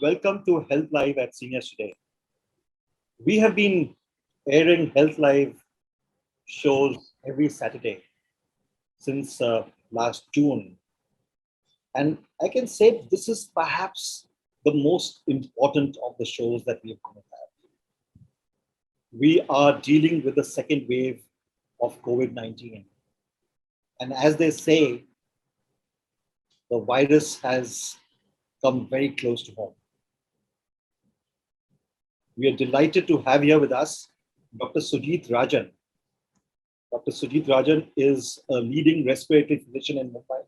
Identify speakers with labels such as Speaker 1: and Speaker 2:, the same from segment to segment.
Speaker 1: welcome to Health Live at Seniors Today. We have been airing Health Live shows every Saturday since last June. And I can say this is perhaps the most important of the shows that we have going to have. We are dealing with the second wave of COVID-19. And as they say, the virus has come very close to home. We are delighted to have here with us Dr. Sujeet Rajan. Dr. Sujeet Rajan is a leading respiratory physician in Mumbai.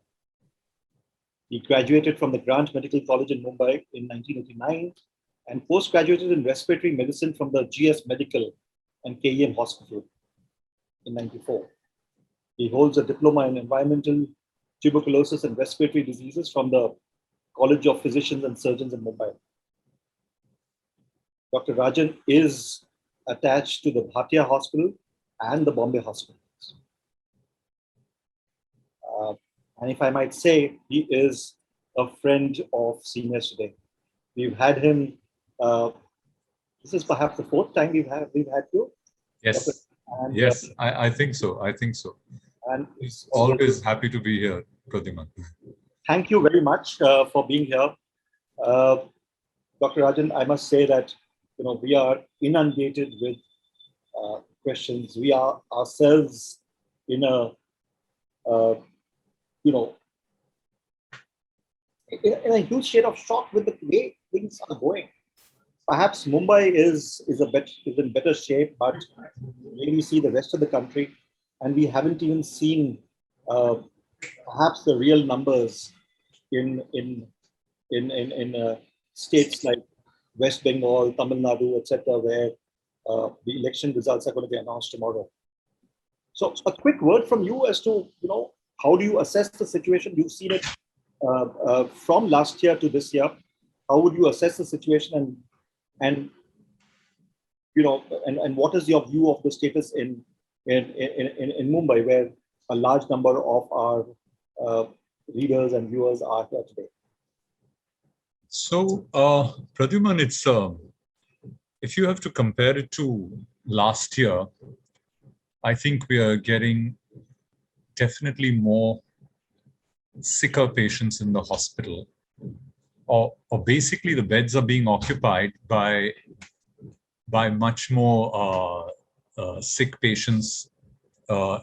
Speaker 1: He graduated from the Grant Medical College in Mumbai in 1989 and postgraduated in respiratory medicine from the GS Medical and KEM Hospital in 1994. He holds a diploma in environmental, tuberculosis and respiratory diseases from the College of Physicians and Surgeons in Mumbai. Dr. Rajan is attached to the Bhatia Hospital and the Bombay hospitals. And if I might say, he is a friend of Seniors Today. We've had him, this is perhaps the fourth time we've had you.
Speaker 2: Yes,
Speaker 1: and,
Speaker 2: yes, I think so. And he's always happy to be here, Pradyuman.
Speaker 1: Thank you very much for being here. Dr. Rajan, I must say that we are inundated with questions. We are ourselves in a, in a huge state of shock with the way things are going. Perhaps Mumbai is in better shape, but when we see the rest of the country, and we haven't even seen perhaps the real numbers in states like West Bengal, Tamil Nadu, etc., where the election results are going to be announced tomorrow. So, a quick word from you as to how do you assess the situation? You've seen it from last year to this year. How would you assess the situation, and what is your view of the status in Mumbai, where a large number of our readers and viewers are here today?
Speaker 2: So, Pradyuman, it's if you have to compare it to last year, I think we are getting definitely more sicker patients in the hospital, or basically the beds are being occupied by much more sick patients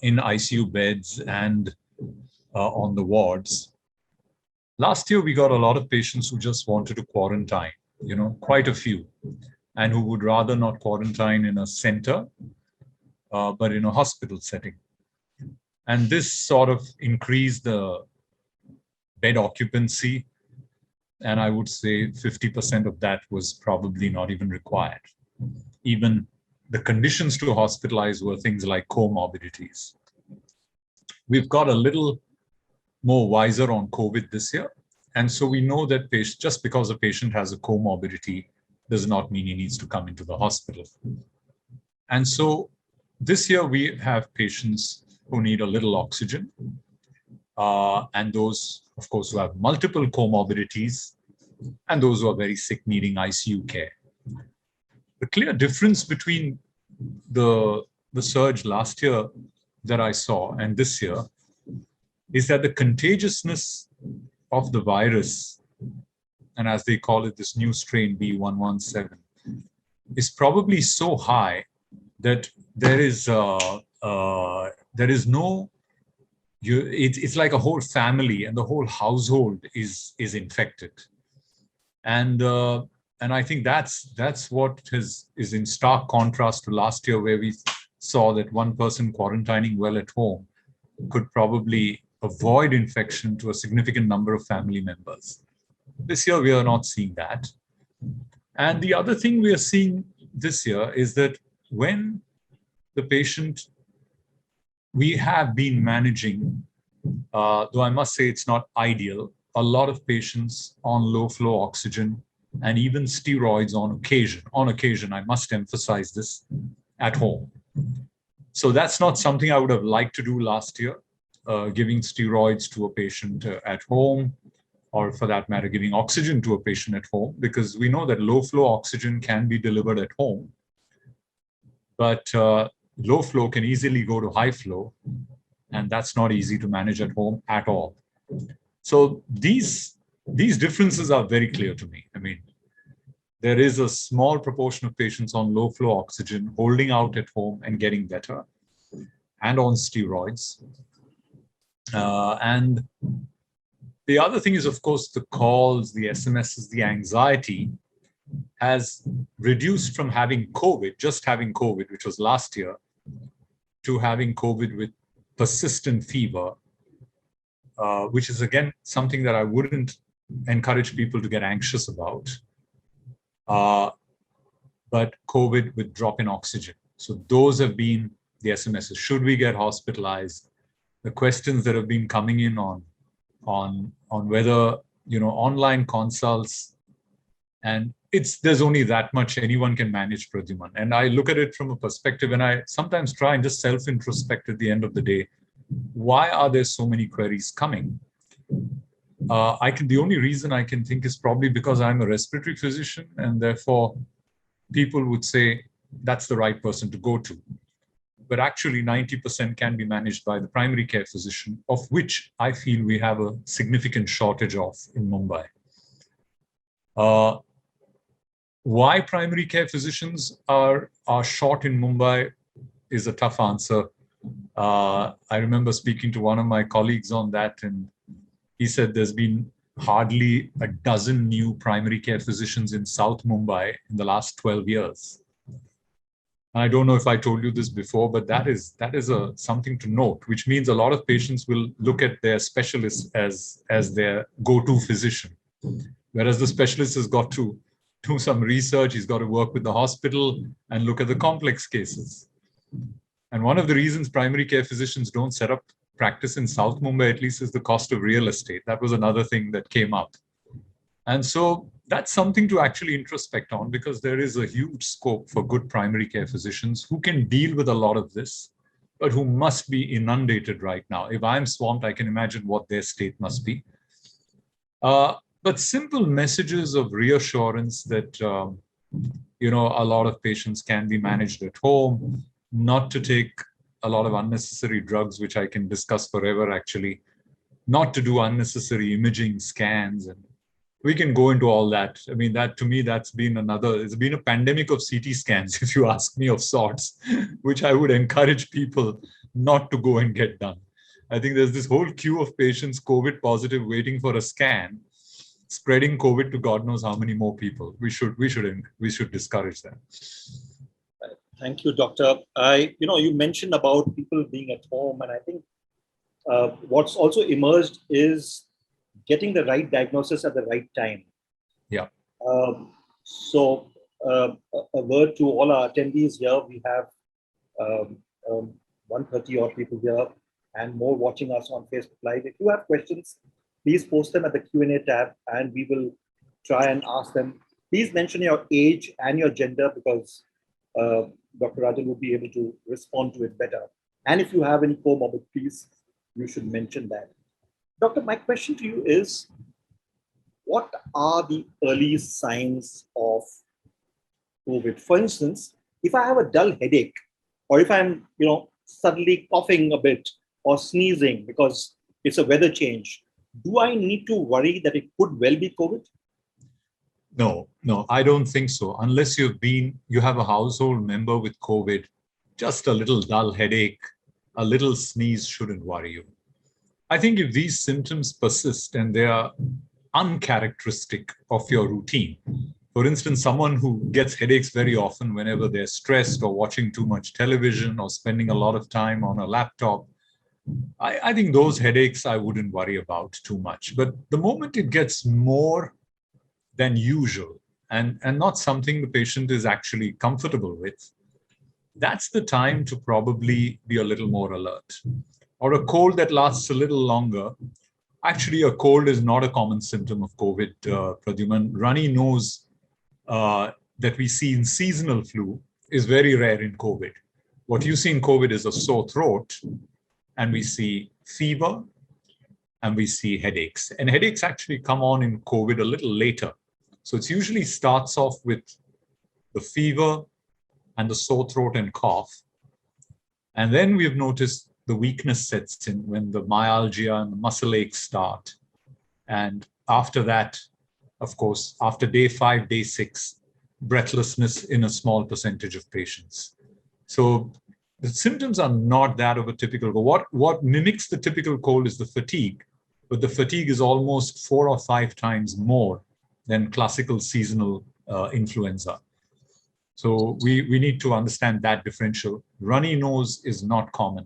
Speaker 2: in ICU beds and on the wards. Last year, we got a lot of patients who just wanted to quarantine, quite a few, and who would rather not quarantine in a center, but in a hospital setting. And this sort of increased the bed occupancy. And I would say 50% of that was probably not even required. Even the conditions to hospitalize were things like comorbidities. We've got a little more wiser on COVID this year. And so we know that just because a patient has a comorbidity does not mean he needs to come into the hospital. And so this year we have patients who need a little oxygen, and those, of course, who have multiple comorbidities, and those who are very sick needing ICU care. The clear difference between the surge last year that I saw and this year is that the contagiousness of the virus, and as they call it, this new strain B117, is probably so high that it's like a whole family and the whole household is infected. And I think that's what is in stark contrast to last year, where we saw that one person quarantining well at home could probably avoid infection to a significant number of family members. This year, we are not seeing that. And the other thing we are seeing this year is that when the patient, we have been managing, though I must say it's not ideal, a lot of patients on low flow oxygen and even steroids on occasion, I must emphasize this, at home. So that's not something I would have liked to do last year, giving steroids to a patient at home. or for that matter, giving oxygen to a patient at home, because we know that low flow oxygen can be delivered at home, but low flow can easily go to high flow, and that's not easy to manage at home at all. So these differences are very clear to me. I mean, there is a small proportion of patients on low flow oxygen holding out at home and getting better, and on steroids. And the other thing is, of course, the calls, the SMSs, the anxiety has reduced from having COVID, just having COVID, which was last year, to having COVID with persistent fever, which is, again, something that I wouldn't encourage people to get anxious about. But COVID with drop in oxygen. So those have been the SMSs. Should we get hospitalized? The questions that have been coming in on whether, online consults, and there's only that much anyone can manage, Pradyuman. And I look at it from a perspective, and I sometimes try and just self-introspect at the end of the day. Why are there so many queries coming? The only reason I can think is probably because I'm a respiratory physician, and therefore people would say that's the right person to go to. But actually 90% can be managed by the primary care physician, of which I feel we have a significant shortage of in Mumbai. Why primary care physicians are short in Mumbai is a tough answer. I remember speaking to one of my colleagues on that, and he said there's been hardly a dozen new primary care physicians in South Mumbai in the last 12 years. I don't know if I told you this before, but that is something to note, which means a lot of patients will look at their specialist as their go-to physician, whereas the specialist has got to do some research, he's got to work with the hospital and look at the complex cases. And one of the reasons primary care physicians don't set up practice in South Mumbai, at least, is the cost of real estate. That was another thing that came up. And so that's something to actually introspect on, because there is a huge scope for good primary care physicians who can deal with a lot of this, but who must be inundated right now. If I'm swamped, I can imagine what their state must be. But simple messages of reassurance that, a lot of patients can be managed at home, not to take a lot of unnecessary drugs, which I can discuss forever, actually, not to do unnecessary imaging scans. And we can go into all that. I mean, that to me, it's been a pandemic of CT scans, if you ask me, of sorts, which I would encourage people not to go and get done. I think there's this whole queue of patients, COVID positive, waiting for a scan, spreading COVID to God knows how many more people. We should discourage that.
Speaker 1: Thank you, Doctor. You mentioned about people being at home, and I think what's also emerged is getting the right diagnosis at the right time.
Speaker 2: Yeah.
Speaker 1: So a word to all our attendees here. We have 130 odd people here and more watching us on Facebook Live. If you have questions, please post them at the Q&A tab, and we will try and ask them. Please mention your age and your gender, because Dr. Rajan will be able to respond to it better. And if you have any comorbidities, you should mention that. Doctor, my question to you is, what are the early signs of COVID? For instance, if I have a dull headache, or if I'm, suddenly coughing a bit or sneezing because it's a weather change, do I need to worry that it could well be COVID?
Speaker 2: No, I don't think so. Unless you have a household member with COVID, just a little dull headache, a little sneeze shouldn't worry you. I think if these symptoms persist and they are uncharacteristic of your routine, for instance, someone who gets headaches very often whenever they're stressed or watching too much television or spending a lot of time on a laptop, I think those headaches I wouldn't worry about too much. But the moment it gets more than usual and not something the patient is actually comfortable with, that's the time to probably be a little more alert. Or a cold that lasts a little longer. Actually, a cold is not a common symptom of COVID, Pradyuman. Runny nose that we see in seasonal flu is very rare in COVID. What you see in COVID is a sore throat, and we see fever, and we see headaches. And headaches actually come on in COVID a little later. So it usually starts off with the fever and the sore throat and cough. And then we've noticed the weakness sets in when the myalgia and the muscle aches start. And after that, of course, after day 5, day 6, breathlessness in a small percentage of patients. So the symptoms are not that of a typical cold. What mimics the typical cold is the fatigue, but the fatigue is almost 4 or 5 times more than classical seasonal influenza. So we need to understand that differential. Runny nose is not common,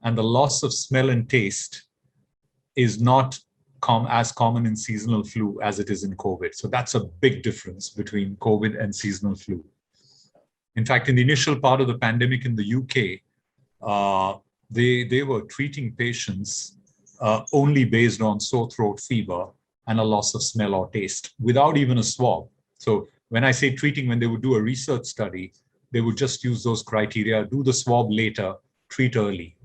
Speaker 2: and the loss of smell and taste is not as common in seasonal flu as it is in COVID. So that's a big difference between COVID and seasonal flu. In fact, in the initial part of the pandemic in the UK, they were treating patients only based on sore throat, fever, and a loss of smell or taste without even a swab. So when I say treating, when they would do a research study, they would just use those criteria, do the swab later, treat early.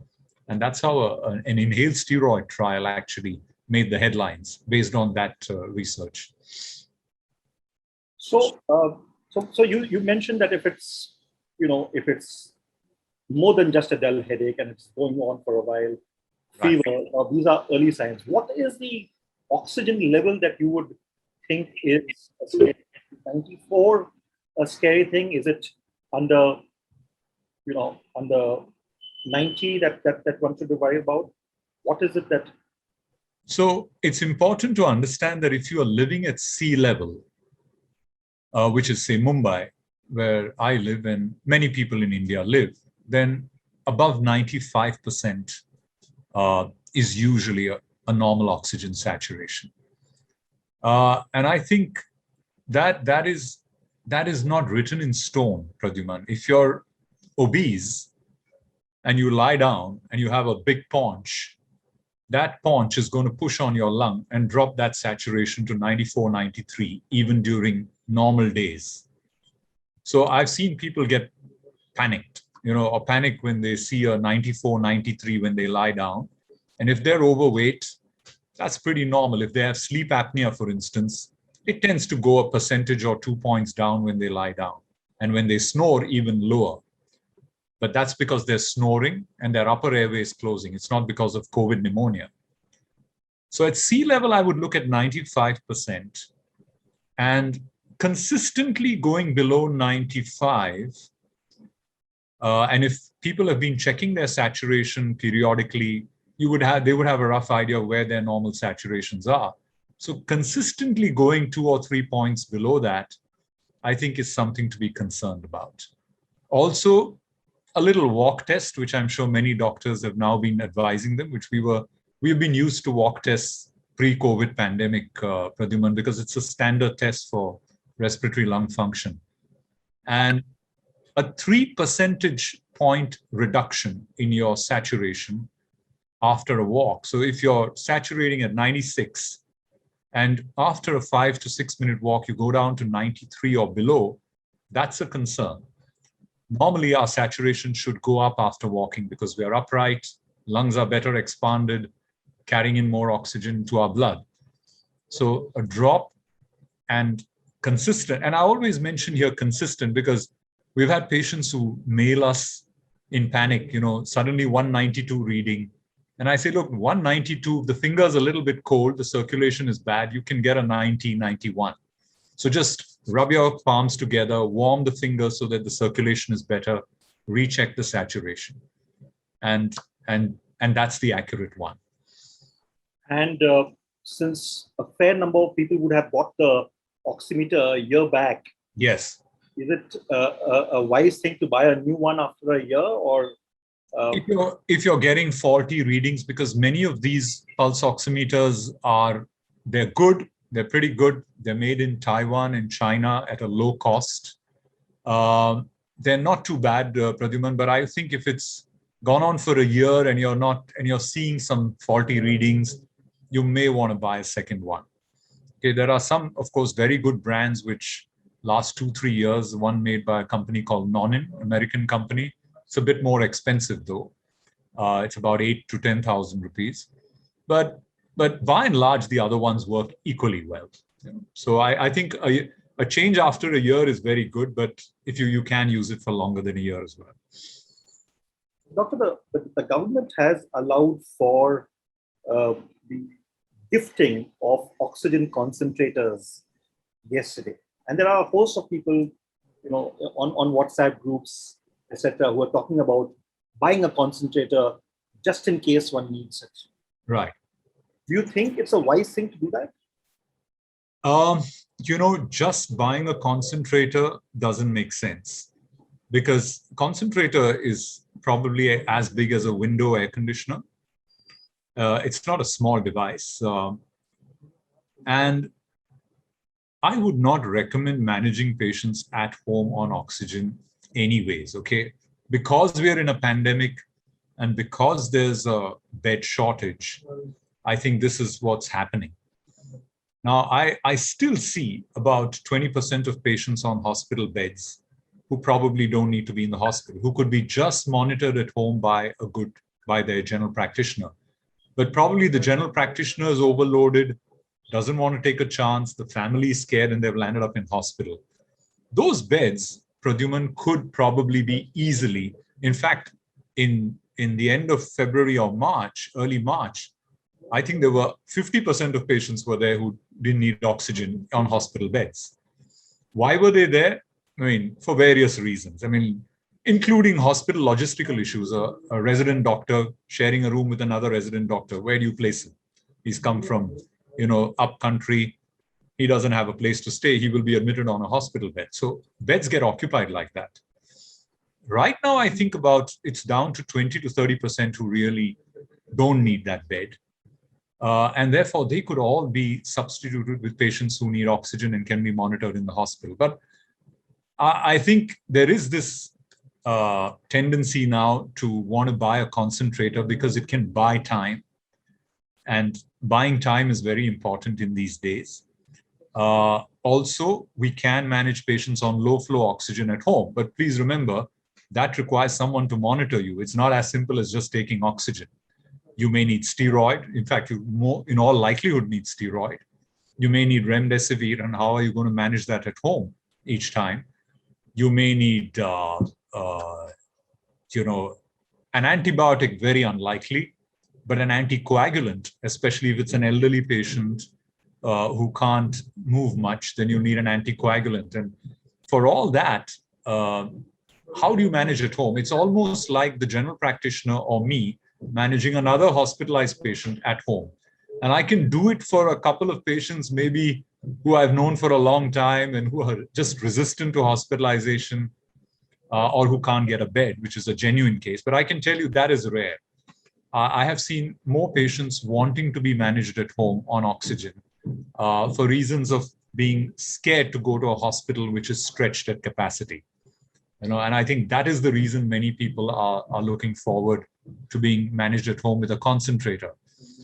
Speaker 2: And that's how an inhaled steroid trial actually made the headlines based on that research.
Speaker 1: So you mentioned that if it's more than just a dull headache and it's going on for a while, fever, right, these are early signs. What is the oxygen level that you would think is a scary 94 a scary thing? Is it under 90 that one should be worried about? What is it that?
Speaker 2: So it's important to understand that if you are living at sea level, which is say Mumbai, where I live and many people in India live, then above 95% is usually a normal oxygen saturation. And I think that is not written in stone, Pradyuman. If you're obese and you lie down and you have a big paunch, that paunch is going to push on your lung and drop that saturation to 94, 93, even during normal days. So I've seen people get panicked, or panic when they see a 94, 93 when they lie down. And if they're overweight, that's pretty normal. If they have sleep apnea, for instance, it tends to go a percentage or 2 points down when they lie down. And when they snore, even lower. But that's because they're snoring and their upper airway is closing. It's not because of COVID pneumonia. So at sea level, I would look at 95%. And consistently going below 95, and if people have been checking their saturation periodically, they would have a rough idea of where their normal saturations are. So consistently going 2 or 3 points below that, I think is something to be concerned about. Also, a little walk test, which I'm sure many doctors have now been advising them, which we've been used to walk tests pre-COVID pandemic, Pradyuman, because it's a standard test for respiratory lung function. And a 3 percentage point reduction in your saturation after a walk. So if you're saturating at 96 and after a 5 to 6 minute walk, you go down to 93 or below, that's a concern. Normally, our saturation should go up after walking because we are upright, lungs are better expanded, carrying in more oxygen to our blood. So a drop and consistent, and I always mention here consistent because we've had patients who mail us in panic, suddenly 192 reading. And I say, look, 192, the finger's a little bit cold, the circulation is bad, you can get a 90, 91. So just rub your palms together, warm the fingers so that the circulation is better, recheck the saturation. And that's the accurate one.
Speaker 1: And since a fair number of people would have bought the oximeter a year back,
Speaker 2: yes,
Speaker 1: is it a wise thing to buy a new one after a year, or?
Speaker 2: If you're getting faulty readings, because many of these pulse oximeters they're good. They're pretty good. They're made in Taiwan and China at a low cost. They're not too bad, Pradyuman, but I think if it's gone on for a year and you're seeing some faulty readings, you may want to buy a second one. Okay, there are some, of course, very good brands which last 2-3 years. One made by a company called Nonin, American company. It's a bit more expensive though. It's about 8,000 to 10,000 rupees. But But by and large, the other ones work equally well. So I think a change after a year is very good, but if you can use it for longer than a year as well.
Speaker 1: Doctor, the government has allowed for the gifting of oxygen concentrators yesterday. And there are a host of people, on WhatsApp groups, etc., who are talking about buying a concentrator just in case one needs it.
Speaker 2: Right.
Speaker 1: Do you think it's a wise thing to do that?
Speaker 2: Just buying a concentrator doesn't make sense, because concentrator is probably as big as a window air conditioner. It's not a small device. And I would not recommend managing patients at home on oxygen anyways, okay? Because we are in a pandemic and because there's a bed shortage, I think this is what's happening. Now, I still see about 20% of patients on hospital beds who probably don't need to be in the hospital, who could be just monitored at home by their general practitioner. But probably the general practitioner is overloaded, doesn't want to take a chance, the family is scared and they've landed up in hospital. Those beds, Pradyuman, could probably be easily, in fact, in the end of February or March, early March, I think there were 50% of patients were there who didn't need oxygen on hospital beds. Why were they there? I mean, for various reasons. I mean, including hospital logistical issues, a resident doctor sharing a room with another resident doctor. Where do you place him? He's come from, up country. He doesn't have a place to stay. He will be admitted on a hospital bed. So beds get occupied like that. Right now, I think it's down to 20 to 30% who really don't need that bed. And therefore, they could all be substituted with patients who need oxygen and can be monitored in the hospital. But I think there is this tendency now to want to buy a concentrator because it can buy time. And buying time is very important in these days. Also, we can manage patients on low flow oxygen at home. But please remember, that requires someone to monitor you. It's not as simple as just taking oxygen. You may need steroid. In fact, you in all likelihood need steroid. You may need remdesivir, and how are you going to manage that at home each time? You may need, an antibiotic, very unlikely, but an anticoagulant, especially if it's an elderly patient who can't move much, then you need an anticoagulant. And for all that, how do you manage at home? It's almost like the general practitioner or me managing another hospitalized patient at home. And I can do it for a couple of patients, maybe who I've known for a long time and who are just resistant to hospitalization or who can't get a bed, which is a genuine case. But I can tell you that is rare. I have seen more patients wanting to be managed at home on oxygen for reasons of being scared to go to a hospital which is stretched at capacity. And I think that is the reason many people are looking forward to being managed at home with a concentrator.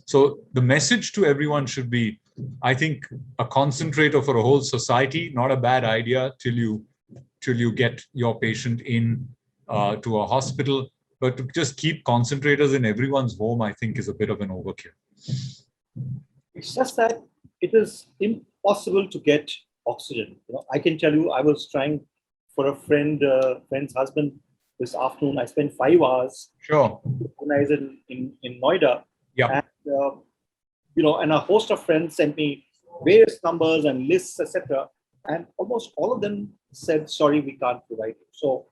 Speaker 2: So the message to everyone should be, I think a concentrator for a whole society, not a bad idea till you get your patient in to a hospital. But to just keep concentrators in everyone's home, I think is a bit of an overkill.
Speaker 1: It's just that it is impossible to get oxygen. I can tell you, I was trying for a friend's husband this afternoon. I spent 5 hours.
Speaker 2: Sure.
Speaker 1: Organized in Noida.
Speaker 2: Yeah.
Speaker 1: And a host of friends sent me various numbers and lists, etc. And almost all of them said, "Sorry, we can't provide you." So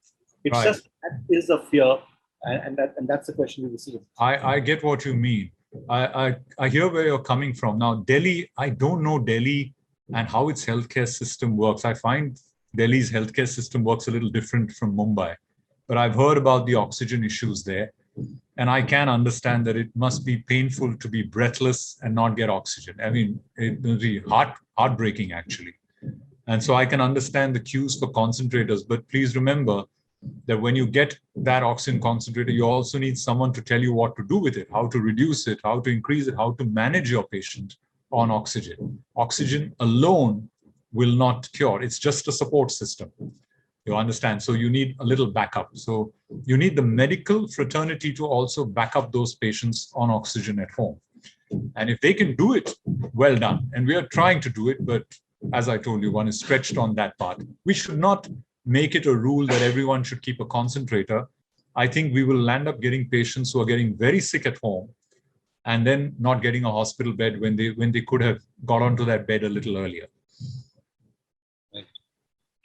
Speaker 1: it's
Speaker 2: right.
Speaker 1: Just that is a fear, and that's the question we receive.
Speaker 2: I get what you mean. I hear where you're coming from. Now, Delhi, I don't know Delhi and how its healthcare system works. I find Delhi's healthcare system works a little different from Mumbai. But I've heard about the oxygen issues there. And I can understand that it must be painful to be breathless and not get oxygen. I mean, it will be heartbreaking, actually. And so I can understand the queues for concentrators. But please remember that when you get that oxygen concentrator, you also need someone to tell you what to do with it, how to reduce it, how to increase it, how to manage your patient on oxygen. Oxygen alone will not cure. It's just a support system. You understand? So you need a little backup. So you need the medical fraternity to also back up those patients on oxygen at home. And if they can do it, well done. And we are trying to do it, but as I told you, one is stretched on that part. We should not make it a rule that everyone should keep a concentrator. I think we will land up getting patients who are getting very sick at home and then not getting a hospital bed when they could have got onto that bed a little earlier.
Speaker 1: Right.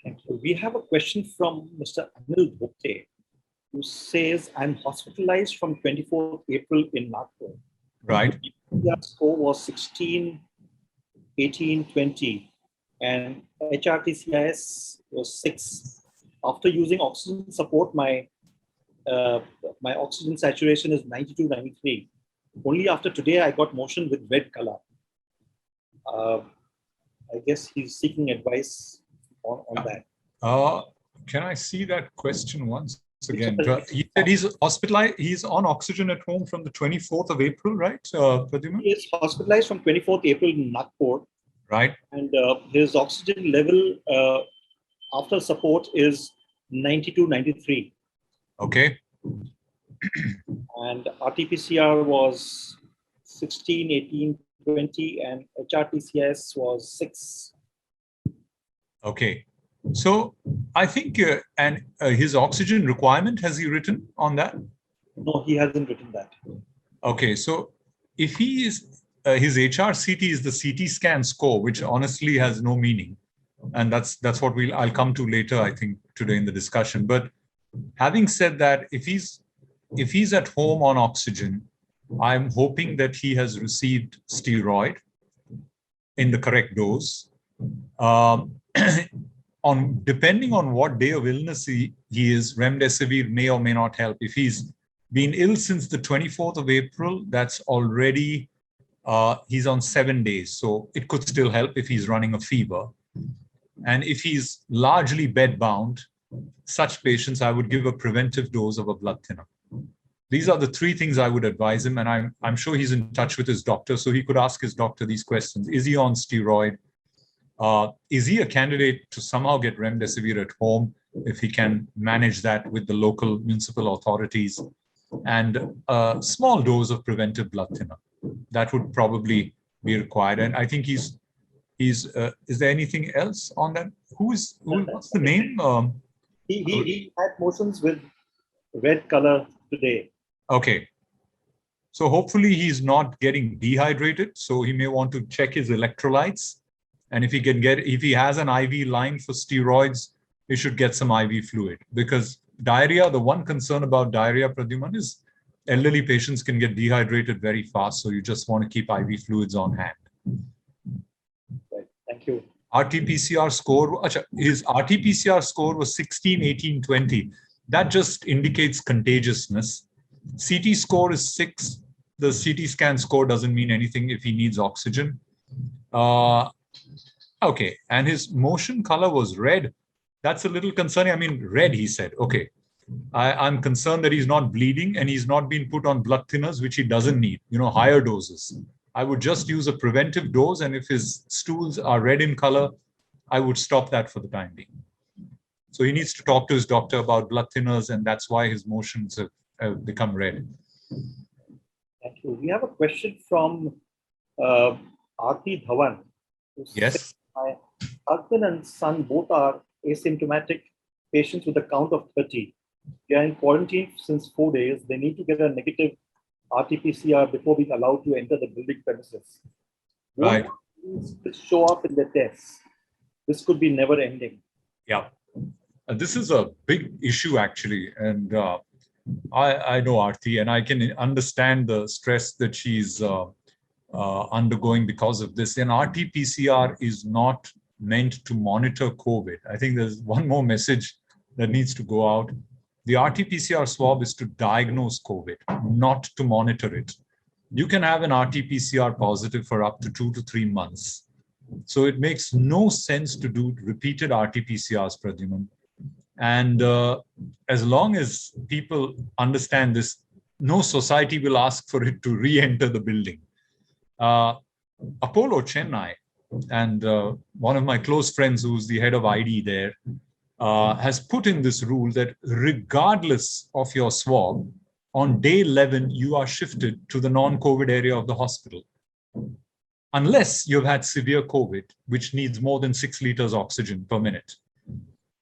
Speaker 1: Thank you. We have a question from Mr. Anil Bhukte, who says, I'm hospitalized from 24th April in Nagpur.
Speaker 2: Right.
Speaker 1: The score was 16, 18, 20, and HRTCIS was 6. After using oxygen support, my oxygen saturation is 92, 93. Only after today, I got motion with red color. I guess he's seeking advice on that.
Speaker 2: Can I see that question once again? He said he's hospitalized. He's on oxygen at home from the 24th of April, right, Pradyuman?
Speaker 1: He is hospitalized from 24th April in Nagpur.
Speaker 2: Right.
Speaker 1: And his oxygen level after support is 92, 93.
Speaker 2: Okay.
Speaker 1: And Rtpcr was 16, 18, 20, and HRTCS was 6.
Speaker 2: Okay. So I think, his oxygen requirement, has he written on that?
Speaker 1: No, he hasn't written that.
Speaker 2: Okay. So if he is, his HRCT is the CT scan score, which honestly has no meaning. And that's what I'll come to later, I think, today in the discussion. But having said that, if he's at home on oxygen, I'm hoping that he has received steroid in the correct dose. Depending on what day of illness he is, remdesivir may or may not help. If he's been ill since the 24th of April, that's already, he's on 7 days. So it could still help if he's running a fever. And if he's largely bedbound, such patients, I would give a preventive dose of a blood thinner. These are the 3 things I would advise him. And I'm sure he's in touch with his doctor, so he could ask his doctor these questions. Is he on steroid? Is he a candidate to somehow get remdesivir at home if he can manage that with the local municipal authorities? And a small dose of preventive blood thinner. That would probably be required. And I think is there anything else on that? What's the name?
Speaker 1: He had motions with red color today.
Speaker 2: Okay. So hopefully he's not getting dehydrated. So he may want to check his electrolytes. And if he has an IV line for steroids, he should get some IV fluid. Because diarrhea, the one concern about diarrhea, Pradyuman, is elderly patients can get dehydrated very fast. So you just want to keep IV fluids on hand.
Speaker 1: Right. Thank you.
Speaker 2: Rtpcr score, his Rtpcr score was 16, 18, 20. That just indicates contagiousness. CT score is 6. The CT scan score doesn't mean anything if he needs oxygen. Okay, and his motion color was red. That's a little concerning. I mean, red, he said. Okay, I'm concerned that he's not bleeding and he's not been put on blood thinners, which he doesn't need, higher doses. I would just use a preventive dose, and if his stools are red in color, I would stop that for the time being. So he needs to talk to his doctor about blood thinners, and that's why his motions have become red.
Speaker 1: Thank you. We have a question from Aarti Dhawan.
Speaker 2: Yes.
Speaker 1: My husband and son both are asymptomatic patients with a count of 30. They are in quarantine since 4 days. They need to get a negative Rtpcr before being allowed to enter the building premises.
Speaker 2: Right.
Speaker 1: What show up in the tests? This could be never ending.
Speaker 2: Yeah. This is a big issue, actually. And I know Aarti, and I can understand the stress that she's undergoing because of this. And Rtpcr is not meant to monitor COVID. I think there's one more message that needs to go out. The Rtpcr swab is to diagnose COVID, not to monitor it. You can have an Rtpcr positive for up to 2 to 3 months. So it makes no sense to do repeated Rtpcrs, Pradyuman. And as long as people understand this, no society will ask for it to re-enter the building. Apollo Chennai, and one of my close friends who's the head of ID there, has put in this rule that regardless of your swab, on day 11, you are shifted to the non-COVID area of the hospital. unless you've had severe COVID, which needs more than 6 liters oxygen per minute.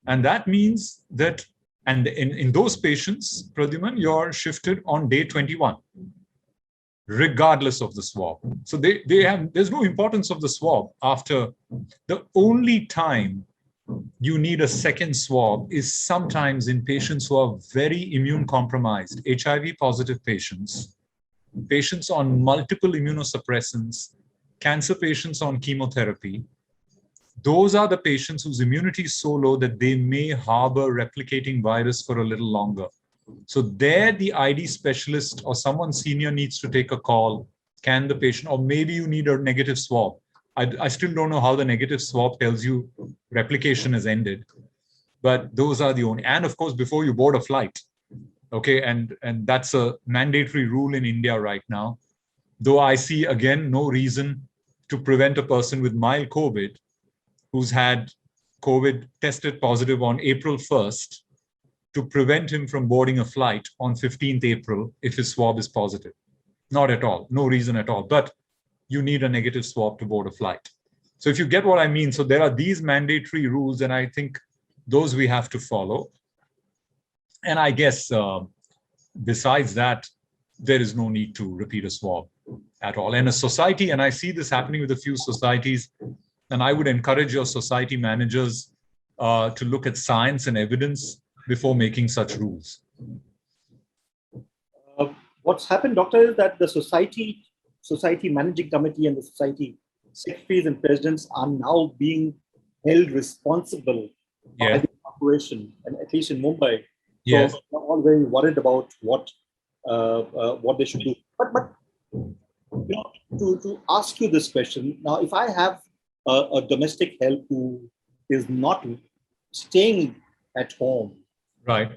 Speaker 2: And that means that, and in those patients, Pradyuman, you're shifted on day 21, regardless of the swab. So there's no importance of the swab after. The only time you need a second swab is sometimes in patients who are very immune compromised, HIV positive patients, patients on multiple immunosuppressants, cancer patients on chemotherapy. Those are the patients whose immunity is so low that they may harbor replicating virus for a little longer. So there, the ID specialist or someone senior needs to take a call. Can the patient, or maybe you need a negative swab. I still don't know how the negative swab tells you replication has ended, but those are the only, and of course, before you board a flight. Okay, and that's a mandatory rule in India right now. Though I see, again, no reason to prevent a person with mild COVID who's had COVID tested positive on April 1st to prevent him from boarding a flight on 15th April if his swab is positive. Not at all, no reason at all. But you need a negative swab to board a flight. So if you get what I mean, so there are these mandatory rules, and I think those we have to follow. And I guess besides that, there is no need to repeat a swab at all. And a society, and I see this happening with a few societies, and I would encourage your society managers to look at science and evidence before making such rules.
Speaker 1: What's happened, doctor, is that the society managing committee and the society secretaries and presidents are now being held responsible by the corporation, and at least in Mumbai.
Speaker 2: Yes.
Speaker 1: So they're all very worried about what they should do. But to ask you this question now, if I have a domestic help who is not staying at home,
Speaker 2: right?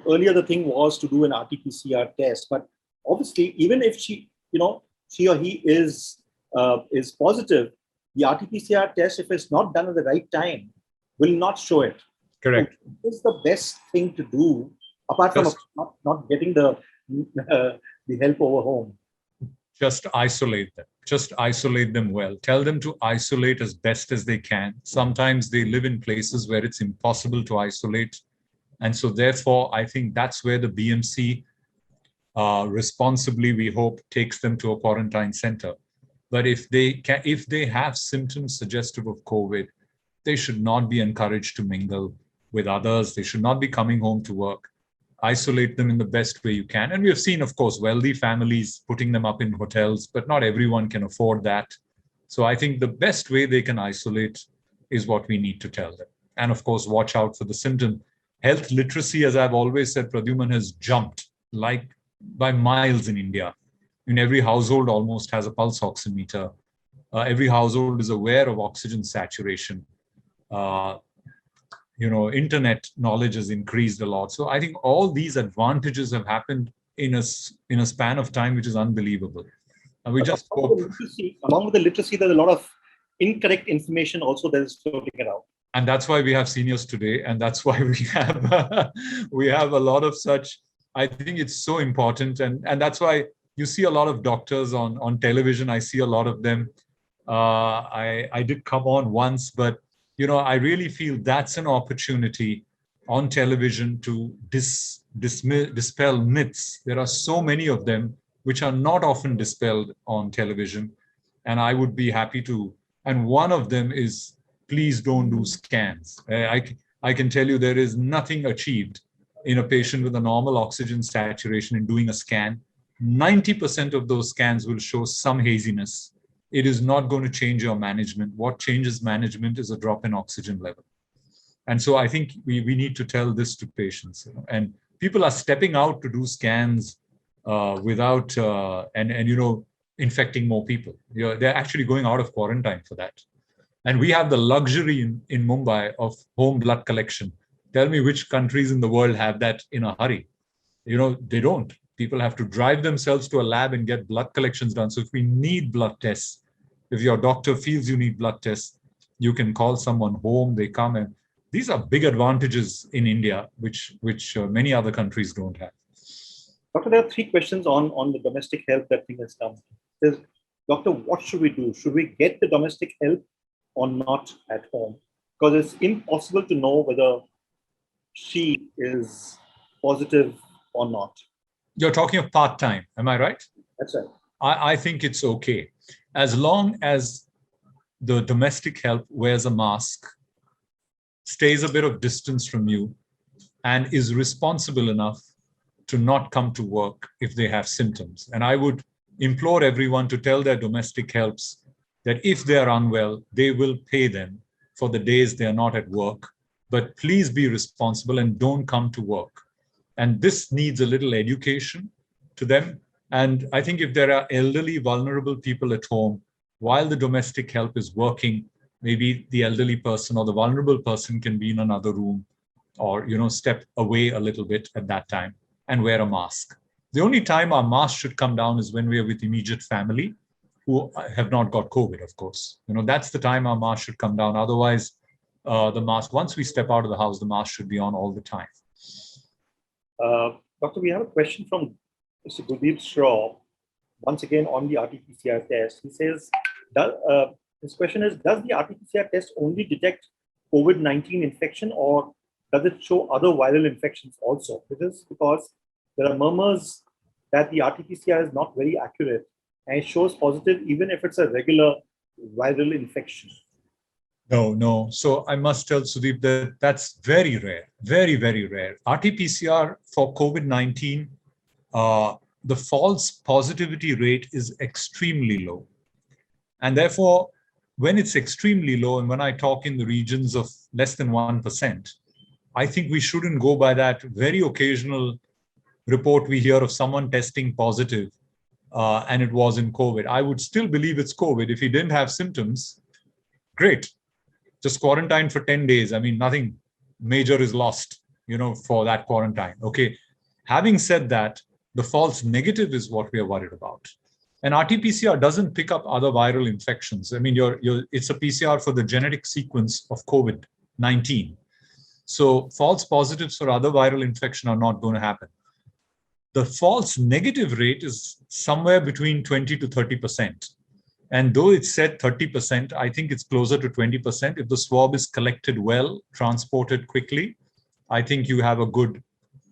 Speaker 1: Earlier the thing was to do an Rtpcr test, but obviously, even if she or he is positive, the Rtpcr test, if it's not done at the right time, will not show it.
Speaker 2: Correct.
Speaker 1: So what is the best thing to do apart from not getting the help over home?
Speaker 2: Just isolate them. Just isolate them well. Tell them to isolate as best as they can. Sometimes they live in places where it's impossible to isolate. And so therefore, I think that's where the BMC responsibly, we hope, takes them to a quarantine center. But if they have symptoms suggestive of COVID, they should not be encouraged to mingle with others. They should not be coming home to work. Isolate them in the best way you can. And we have seen, of course, wealthy families putting them up in hotels, but not everyone can afford that. So I think the best way they can isolate is what we need to tell them. And of course, watch out for the symptom. Health literacy, as I've always said, Pradyuman, has jumped like by miles in India. In every household almost has a pulse oximeter. Every household is aware of oxygen saturation. Internet knowledge has increased a lot. So I think all these advantages have happened in a span of time, which is unbelievable. And we just hope.
Speaker 1: Along with the literacy, there's a lot of incorrect information also that is floating around.
Speaker 2: And that's why we have seniors today. And that's why we have a lot of such. I think it's so important. And that's why you see a lot of doctors on television. I see a lot of them. I did come on once, but I really feel that's an opportunity on television to dispel myths. There are so many of them which are not often dispelled on television. And I would be happy to. And one of them is, please don't do scans. I can tell you there is nothing achieved in a patient with a normal oxygen saturation in doing a scan. 90% of those scans will show some haziness. It is not going to change your management. What changes management is a drop in oxygen level. And so I think we need to tell this to patients. And people are stepping out to do scans without, infecting more people. They're actually going out of quarantine for that. And we have the luxury in Mumbai of home blood collection. Tell me which countries in the world have that in a hurry. They don't. People have to drive themselves to a lab and get blood collections done. So if we need blood tests, if your doctor feels you need blood tests, you can call someone home, they come. And these are big advantages in India, which many other countries don't have.
Speaker 1: Doctor, there are 3 questions on the domestic health that thing has come. doctor, what should we do? Should we get the domestic help or not at home? Because it's impossible to know whether she is positive or not.
Speaker 2: You're talking of part-time, am I right?
Speaker 1: That's right.
Speaker 2: I think it's okay. As long as the domestic help wears a mask, stays a bit of distance from you, and is responsible enough to not come to work if they have symptoms. And I would implore everyone to tell their domestic helps that if they are unwell, they will pay them for the days they are not at work. But please be responsible and don't come to work. And this needs a little education to them. And I think if there are elderly, vulnerable people at home, while the domestic help is working, maybe the elderly person or the vulnerable person can be in another room or, step away a little bit at that time and wear a mask. The only time our mask should come down is when we are with immediate family who have not got COVID, of course. That's the time our mask should come down. Otherwise, the mask, once we step out of the house, the mask should be on all the time.
Speaker 1: Doctor, we have a question from Mr. Gurdeep Shaw, once again on the RT-PCR test. He says, his question is, does the RT-PCR test only detect COVID-19 infection or does it show other viral infections also? This is because there are murmurs that the RT-PCR is not very accurate and it shows positive even if it's a regular viral infection.
Speaker 2: No. So I must tell Sudeep that that's very rare, very, very rare. RT-PCR for COVID-19, the false positivity rate is extremely low. And therefore, when it's extremely low, and when I talk in the regions of less than 1%, I think we shouldn't go by that very occasional report we hear of someone testing positive and it was in COVID. I would still believe it's COVID. If he didn't have symptoms, great. Just quarantine for 10 days. I mean, nothing major is lost, for that quarantine. Okay. Having said that, the false negative is what we are worried about. And RT-PCR doesn't pick up other viral infections. I mean, it's a PCR for the genetic sequence of COVID-19. So false positives for other viral infection are not going to happen. The false negative rate is somewhere between 20 to 30%. And though it said 30%, I think it's closer to 20%. If the swab is collected well, transported quickly, I think you have a good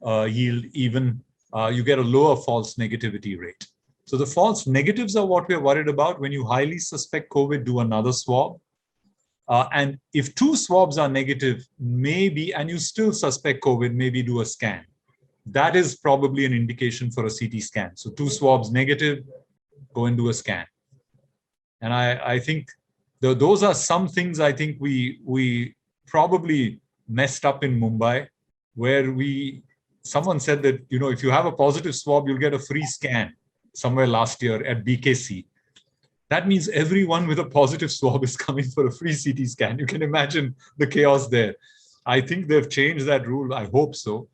Speaker 2: yield, even you get a lower false negativity rate. So the false negatives are what we're worried about. When you highly suspect COVID, do another swab. And if 2 swabs are negative, maybe, and you still suspect COVID, maybe do a scan. That is probably an indication for a CT scan. So 2 swabs negative, go and do a scan. And I think those are some things I think we probably messed up in Mumbai, where someone said that, if you have a positive swab, you'll get a free scan somewhere last year at BKC. That means everyone with a positive swab is coming for a free CT scan. You can imagine the chaos there. I think they've changed that rule. I hope so.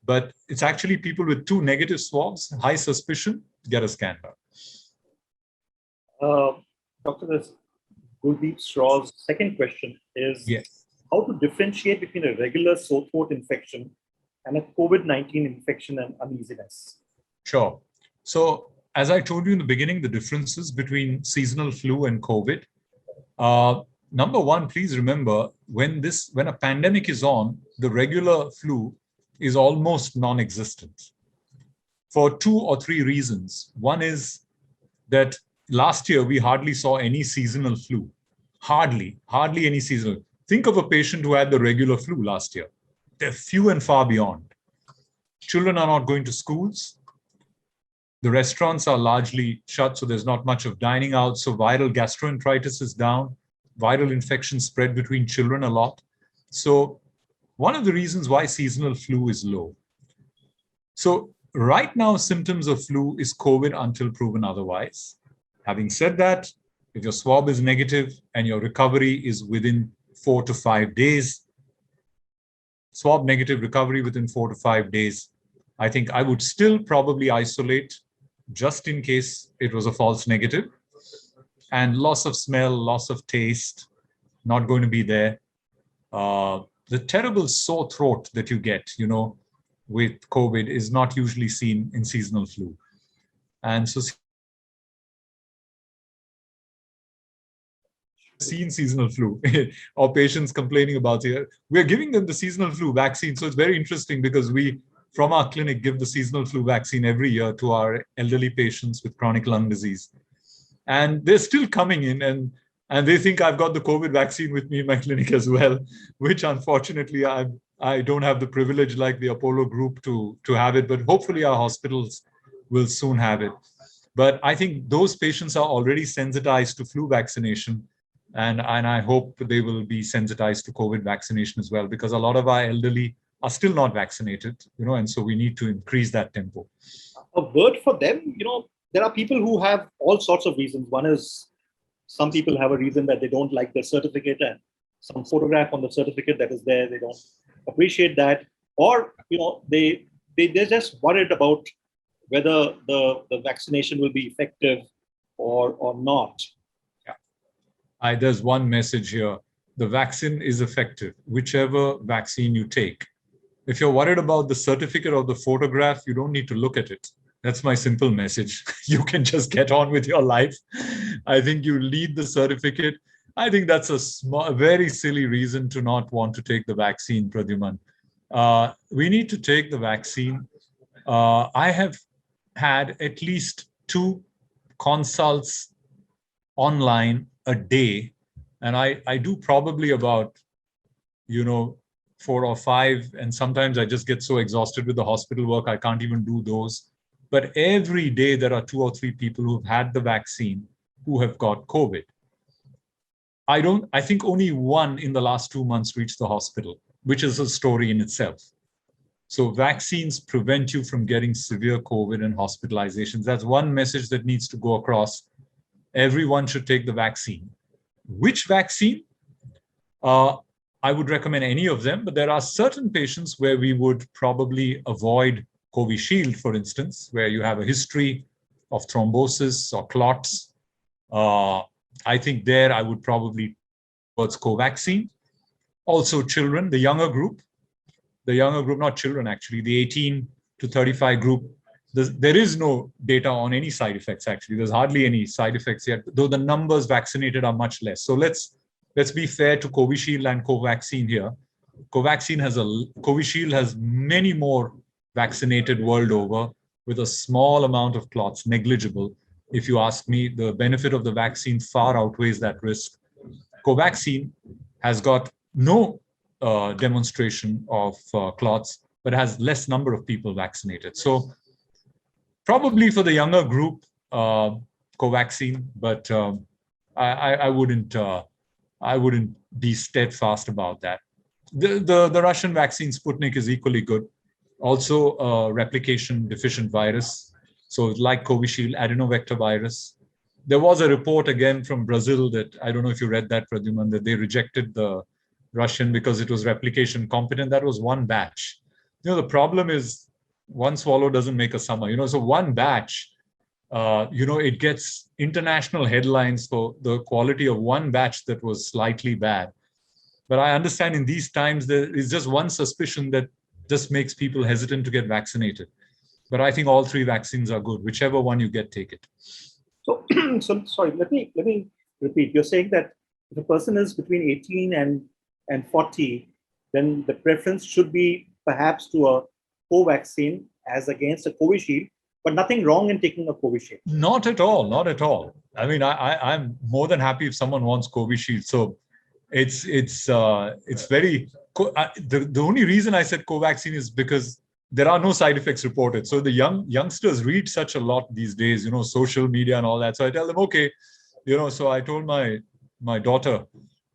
Speaker 2: But it's actually people with 2 negative swabs, high suspicion, get a scan done.
Speaker 1: Dr. Gurdeep Shraw's second question is,
Speaker 2: yes,
Speaker 1: how to differentiate between a regular sore throat infection and a COVID-19 infection and uneasiness? Sure.
Speaker 2: So as I told you in the beginning, the differences between seasonal flu and COVID. Number one, please remember, when a pandemic is on, the regular flu is almost non-existent for 2 or 3 reasons. One is that last year, we hardly saw any seasonal flu. Hardly any seasonal. Think of a patient who had the regular flu last year. They're few and far beyond. Children are not going to schools. The restaurants are largely shut, so there's not much of dining out. So viral gastroenteritis is down. Viral infections spread between children a lot. So one of the reasons why seasonal flu is low. So right now, symptoms of flu is COVID until proven otherwise. Having said that, if your swab is negative and your recovery is within 4 to 5 days, swab negative recovery within 4 to 5 days, I think I would still probably isolate just in case it was a false negative. And loss of smell, loss of taste, not going to be there. The terrible sore throat that you get, with COVID is not usually seen in seasonal flu. And so seen seasonal flu or patients complaining about it. We're giving them the seasonal flu vaccine. So it's very interesting because we, from our clinic, give the seasonal flu vaccine every year to our elderly patients with chronic lung disease. And they're still coming in and they think I've got the COVID vaccine with me in my clinic as well, which unfortunately I don't have the privilege like the Apollo group to have it, but hopefully our hospitals will soon have it. But I think those patients are already sensitized to flu vaccination, and I hope they will be sensitized to COVID vaccination as well, because a lot of our elderly are still not vaccinated, and so we need to increase that tempo.
Speaker 1: A word for them, there are people who have all sorts of reasons. One is some people have a reason that they don't like the certificate and some photograph on the certificate that is there, they don't appreciate that, or they're just worried about whether the vaccination will be effective or not.
Speaker 2: Yeah. There's one message here. The vaccine is effective, whichever vaccine you take. If you're worried about the certificate or the photograph, you don't need to look at it. That's my simple message. You can just get on with your life. I think you need the certificate. I think that's a very silly reason to not want to take the vaccine, Pradyuman. We need to take the vaccine. I have had at least 2 consults online a day, and I do probably about 4 or 5, and sometimes I just get so exhausted with the hospital work I can't even do those. But every day there are 2 or 3 people who've had the vaccine who have got COVID. I think only 1 in the last 2 months reached the hospital, which is a story in itself. So vaccines prevent you from getting severe COVID and hospitalizations. That's one message that needs to go across. Everyone should take the vaccine. Which vaccine? I would recommend any of them, but there are certain patients where we would probably avoid Covishield, for instance, where you have a history of thrombosis or clots. I think there I would probably towards Covaxin. Also children, the younger group, not children actually, the 18 to 35 group, there is no data on any side effects actually. There's hardly any side effects yet, though the numbers vaccinated are much less. So let's be fair to Covishield and Covaxin here. Covishield has many more vaccinated world over with a small amount of clots, negligible. If you ask me, the benefit of the vaccine far outweighs that risk. Covaxin has got no demonstration of clots, but has less number of people vaccinated. So probably for the younger group, Covaxin, but I wouldn't be steadfast about that. The Russian vaccine Sputnik is equally good. Also a replication deficient virus. So like Covishield, adenovector virus. There was a report again from Brazil that, I don't know if you read that, Pradyuman, that they rejected the Russian because it was replication competent. That was one batch. The problem is one swallow doesn't make a summer, so one batch, it gets international headlines for the quality of one batch that was slightly bad. But I understand in these times, there is just one suspicion that just makes people hesitant to get vaccinated. But I think all 3 vaccines are good. Whichever one you get, take it.
Speaker 1: So sorry, let me repeat. You're saying that if a person is between 18 and 40, then the preference should be perhaps to a Covaxin as against a Covishield, but nothing wrong in taking a Covishield.
Speaker 2: Not at all. Not at all. I mean, I'm more than happy if someone wants Covishield. So it's very. The only reason I said Covaxin is because there are no side effects reported. So the youngsters read such a lot these days, social media and all that. So I tell them, okay, so I told my daughter,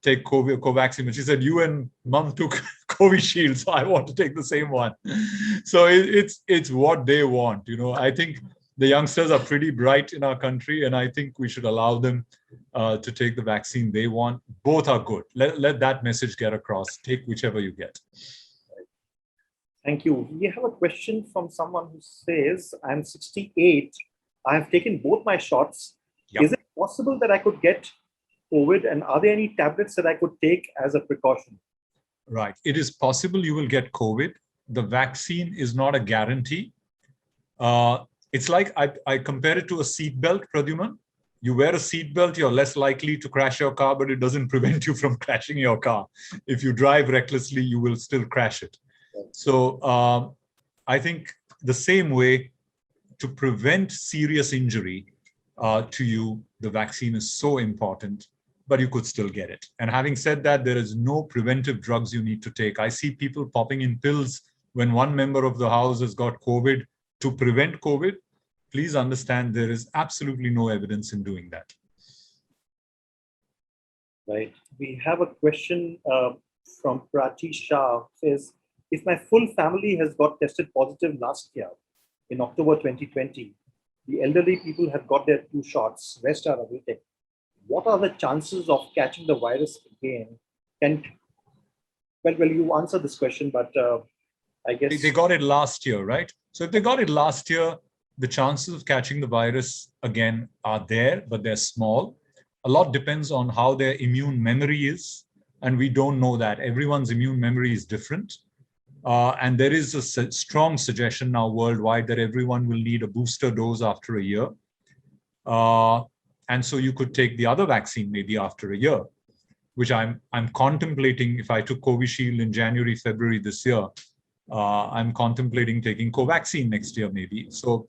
Speaker 2: take Covaxin, and she said, you and mom took Covishield, so I want to take the same one. So it's what they want. I think the youngsters are pretty bright in our country, and I think we should allow them to take the vaccine they want. Both are good. Let that message get across. Take whichever you get.
Speaker 1: Thank you. We have a question from someone who says, I'm 68. I have taken both my shots. Yep. Is it possible that I could get COVID, and are there any tablets that I could take as a precaution?
Speaker 2: Right. It is possible you will get COVID. The vaccine is not a guarantee. It's like I compare it to a seatbelt, Pradyuman. You wear a seatbelt, you're less likely to crash your car, but it doesn't prevent you from crashing your car. If you drive recklessly, you will still crash it. So I think the same way, to prevent serious injury to you, the vaccine is so important, but you could still get it. And having said that, there is no preventive drugs you need to take. I see people popping in pills when one member of the house has got COVID to prevent COVID. Please understand there is absolutely no evidence in doing that.
Speaker 1: Right. We have a question from Prachi Shah. Says, if my full family has got tested positive last year in October 2020, the elderly people have got their 2 shots, rest are awaiting. What are the chances of catching the virus again? Well, you answered this question, but I guess
Speaker 2: they got it last year, right? So if they got it last year, the chances of catching the virus again are there, but they're small. A lot depends on how their immune memory is, and we don't know that. Everyone's immune memory is different. And there is a strong suggestion now worldwide that everyone will need a booster dose after a year. And so you could take the other vaccine maybe after a year, which I'm contemplating. If I took Covishield in January, February this year, I'm contemplating taking Covaxin next year maybe. So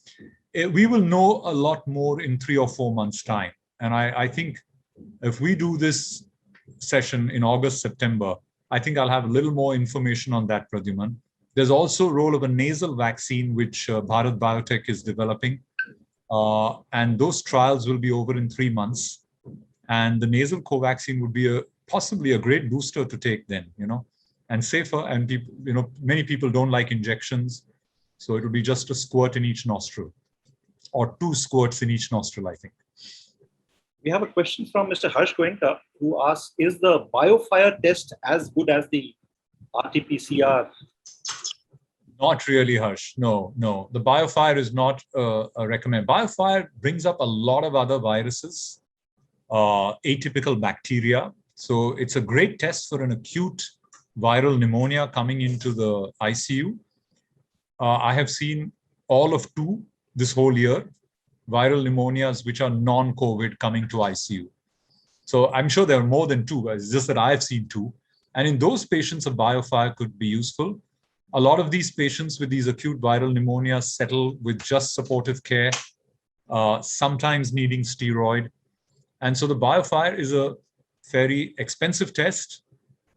Speaker 2: we will know a lot more in 3 or 4 months' time. And I think if we do this session in August, September, I think I'll have a little more information on that, Pradyuman. There's also a role of a nasal vaccine, which Bharat Biotech is developing. And those trials will be over in 3 months. And the nasal Covaxin would be possibly a great booster to take then, and safer. And people, many people don't like injections. So it will be just a squirt in each nostril, or 2 squirts in each nostril, I think.
Speaker 1: We have a question from Mr. Harsh Goenka, who asks, is the BioFire test as good as the Rtpcr?
Speaker 2: Not really, Harsh. No. The BioFire is not a recommend. BioFire brings up a lot of other viruses, atypical bacteria. So it's a great test for an acute viral pneumonia coming into the ICU. I have seen all of 2 this whole year, viral pneumonias which are non-COVID coming to ICU. So I'm sure there are more than 2. It's just that I've seen 2. And in those patients, a BioFire could be useful. A lot of these patients with these acute viral pneumonias settle with just supportive care, sometimes needing steroid. And so the BioFire is a very expensive test.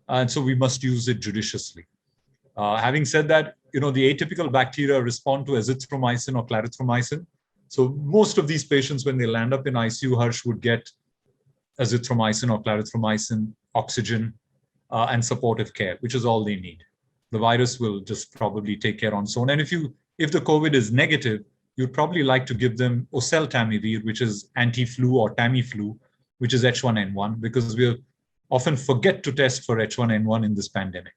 Speaker 2: And so we must use it judiciously. Having said that, the atypical bacteria respond to azithromycin or clarithromycin. So most of these patients, when they land up in ICU, Harsh, would get azithromycin or clarithromycin, oxygen, and supportive care, which is all they need. The virus will just probably take care on its own. And if the COVID is negative, you'd probably like to give them oseltamivir, which is anti-flu, or Tamiflu, which is H1N1, because we often forget to test for H1N1 in this pandemic.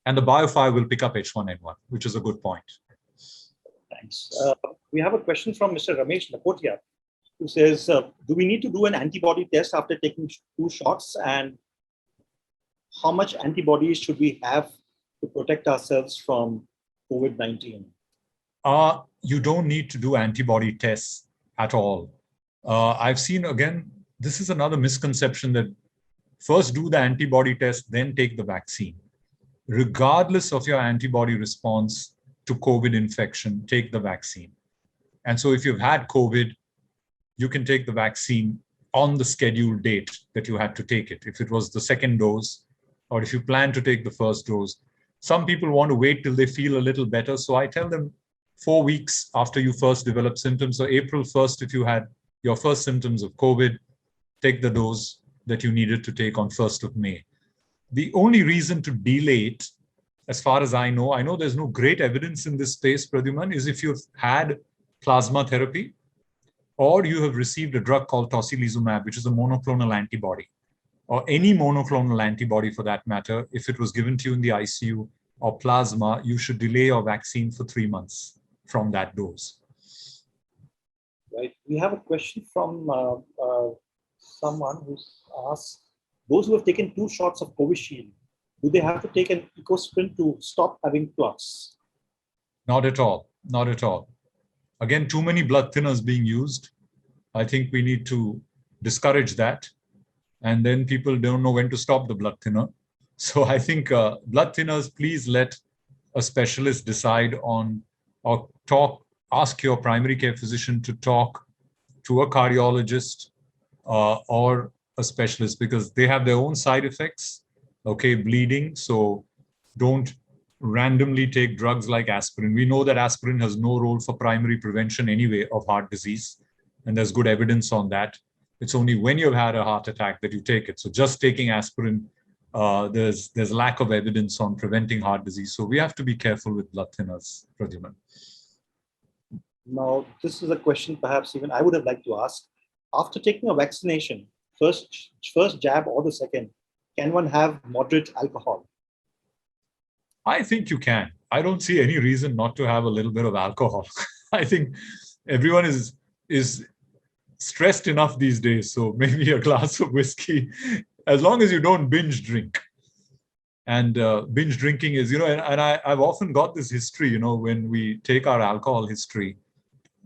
Speaker 2: And the BioFire will pick up H1N1, which is a good point.
Speaker 1: Thanks. We have a question from Mr. Ramesh Lakotia, who says, do we need to do an antibody test after taking 2 shots? And how much antibodies should we have to protect ourselves from COVID-19?
Speaker 2: You don't need to do antibody tests at all. I've seen, again, this is another misconception, that first do the antibody test, then take the vaccine. Regardless of your antibody response to COVID infection, take the vaccine. And so if you've had COVID, you can take the vaccine on the scheduled date that you had to take it. If it was the 2nd dose, or if you plan to take the 1st dose. Some people want to wait till they feel a little better. So I tell them 4 weeks after you first develop symptoms. So April 1st, if you had your first symptoms of COVID, take the dose that you needed to take on 1st of May. The only reason to delay it, as far as I know there's no great evidence in this space, Pradyuman, is if you've had plasma therapy, or you have received a drug called tocilizumab, which is a monoclonal antibody, or any monoclonal antibody for that matter. If it was given to you in the ICU, or plasma, you should delay your vaccine for 3 months from that dose.
Speaker 1: Right. We have a question from someone who's asked, those who have taken 2 shots of Covishield, do they have to take an EcoSprint to stop having clots?
Speaker 2: Not at all. Not at all. Again, too many blood thinners being used. I think we need to discourage that. And then people don't know when to stop the blood thinner. So I think blood thinners, please let a specialist decide on, or ask your primary care physician to talk to a cardiologist or a specialist, because they have their own side effects. Okay, bleeding. So don't randomly take drugs like aspirin. We know that aspirin has no role for primary prevention anyway of heart disease, and there's good evidence on that. It's only when you've had a heart attack that you take it. So just taking aspirin, there's lack of evidence on preventing heart disease. So we have to be careful with blood thinners, Pradyuman.
Speaker 1: Now, this is a question perhaps even I would have liked to ask. After taking a vaccination, first jab or the second, can one have moderate alcohol?
Speaker 2: I think you can. I don't see any reason not to have a little bit of alcohol. I think everyone is stressed enough these days. So maybe a glass of whiskey, as long as you don't binge drink. And binge drinking is, and I've often got this history, when we take our alcohol history.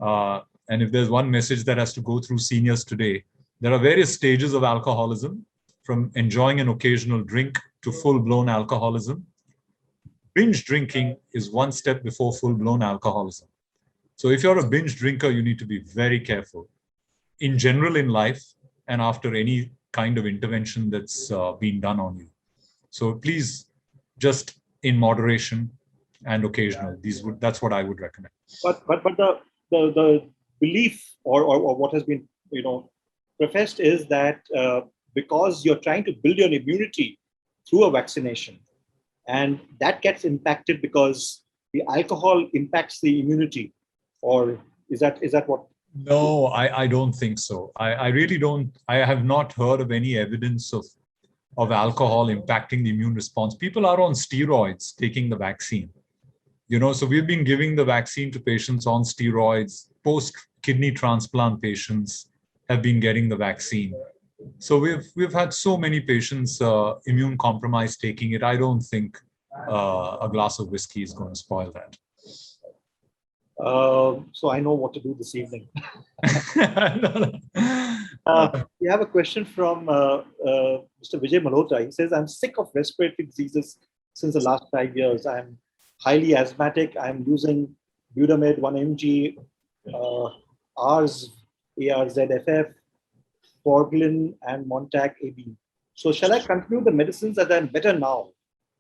Speaker 2: And if there's one message that has to go through seniors today, there are various stages of alcoholism, from enjoying an occasional drink to full-blown alcoholism. Binge drinking is one step before full-blown alcoholism. So if you're a binge drinker, you need to be very careful in general in life and after any kind of intervention that's been done on you. So please, just in moderation and occasional. That's what I would recommend.
Speaker 1: But the belief or what has been professed is that because you're trying to build your immunity through a vaccination, and that gets impacted because the alcohol impacts the immunity, or is that what?
Speaker 2: No, I don't think so. I really don't. I have not heard of any evidence of alcohol impacting the immune response. People are on steroids taking the vaccine. So we've been giving the vaccine to patients on steroids. Post-kidney transplant patients have been getting the vaccine. So we've had so many patients immune compromised taking it. I don't think a glass of whiskey is going to spoil that.
Speaker 1: So I know what to do this evening. We have a question from Mr. Vijay Malhotra. He says, I'm sick of respiratory diseases since the last 5 years. I'm highly asthmatic. I'm using Budamid 1 mg, ARZFF, Forglin, and Montag AB. So shall I continue the medicines that I'm better now?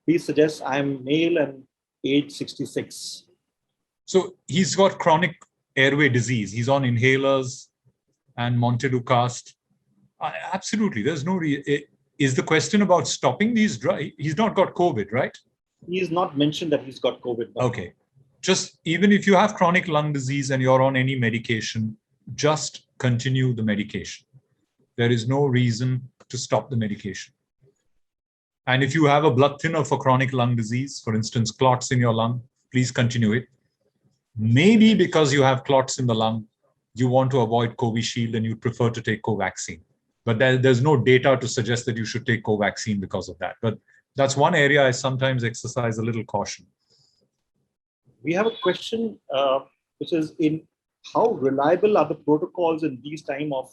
Speaker 1: Please suggest. I'm male and age 66.
Speaker 2: So he's got chronic airway disease. He's on inhalers and Montelukast. Absolutely. There's no is the question about stopping these drugs? He's not got COVID, right?
Speaker 1: He's not mentioned that he's got COVID.
Speaker 2: Okay. Just even if you have chronic lung disease and you're on any medication, just continue the medication. There is no reason to stop the medication. And if you have a blood thinner for chronic lung disease, for instance, clots in your lung, please continue it. Maybe because you have clots in the lung, you want to avoid Covishield and you prefer to take Covaxin. But there's no data to suggest that you should take Covaxin because of that. But that's one area I sometimes exercise a little caution.
Speaker 1: We have a question which is, in how reliable are the protocols in these time of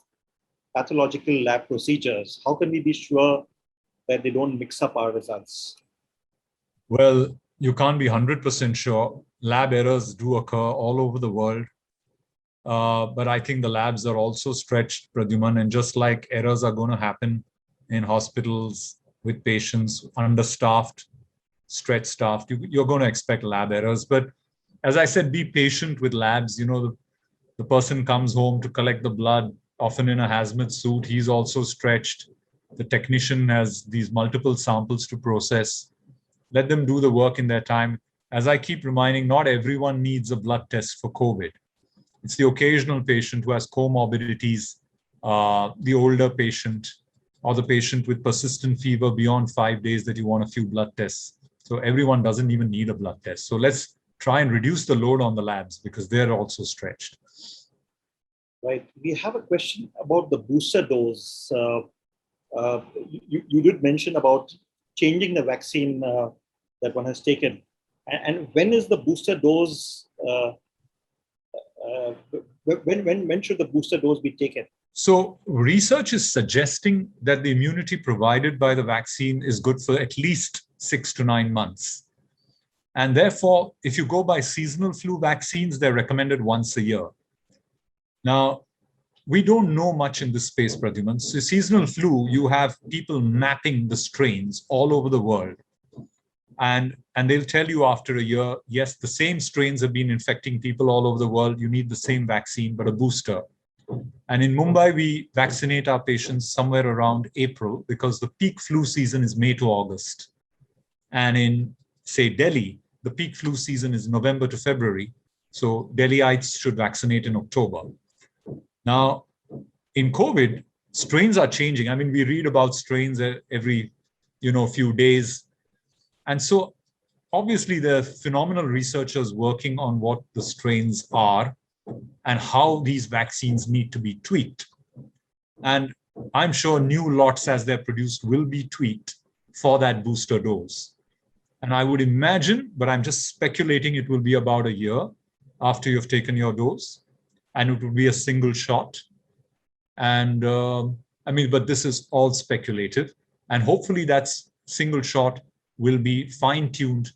Speaker 1: pathological lab procedures? How can we be sure that they don't mix up our results?
Speaker 2: Well, you can't be 100% sure. Lab errors do occur all over the world. But I think the labs are also stretched, Pradyuman, and just like errors are going to happen in hospitals with patients, understaffed, stretched staffed, you're going to expect lab errors. But as I said, be patient with labs. The person comes home to collect the blood, often in a hazmat suit. He's also stretched. The technician has these multiple samples to process. Let them do the work in their time. As I keep reminding, not everyone needs a blood test for COVID. It's the occasional patient who has comorbidities, the older patient, or the patient with persistent fever beyond 5 days that you want a few blood tests. So everyone doesn't even need a blood test. So let's try and reduce the load on the labs because they're also stretched.
Speaker 1: Right. We have a question about the booster dose. You did mention about changing the vaccine that one has taken. And when is the booster dose when should the booster dose be taken?
Speaker 2: So research is suggesting that the immunity provided by the vaccine is good for at least 6 to 9 months. And therefore, if you go by seasonal flu vaccines, they're recommended once a year. Now, we don't know much in this space, Pradyuman. So seasonal flu, you have people mapping the strains all over the world. And they'll tell you after a year, yes, the same strains have been infecting people all over the world. You need the same vaccine, but a booster. And in Mumbai, we vaccinate our patients somewhere around April because the peak flu season is May to August. And in, say, Delhi, the peak flu season is November to February. So Delhiites should vaccinate in October. Now, in COVID, strains are changing. I mean, we read about strains every, few days. And so obviously there are phenomenal researchers working on what the strains are and how these vaccines need to be tweaked. And I'm sure new lots as they're produced will be tweaked for that booster dose. And I would imagine, but I'm just speculating, it will be about a year after you've taken your dose, and it will be a single shot. And but this is all speculative. And hopefully that single shot will be fine-tuned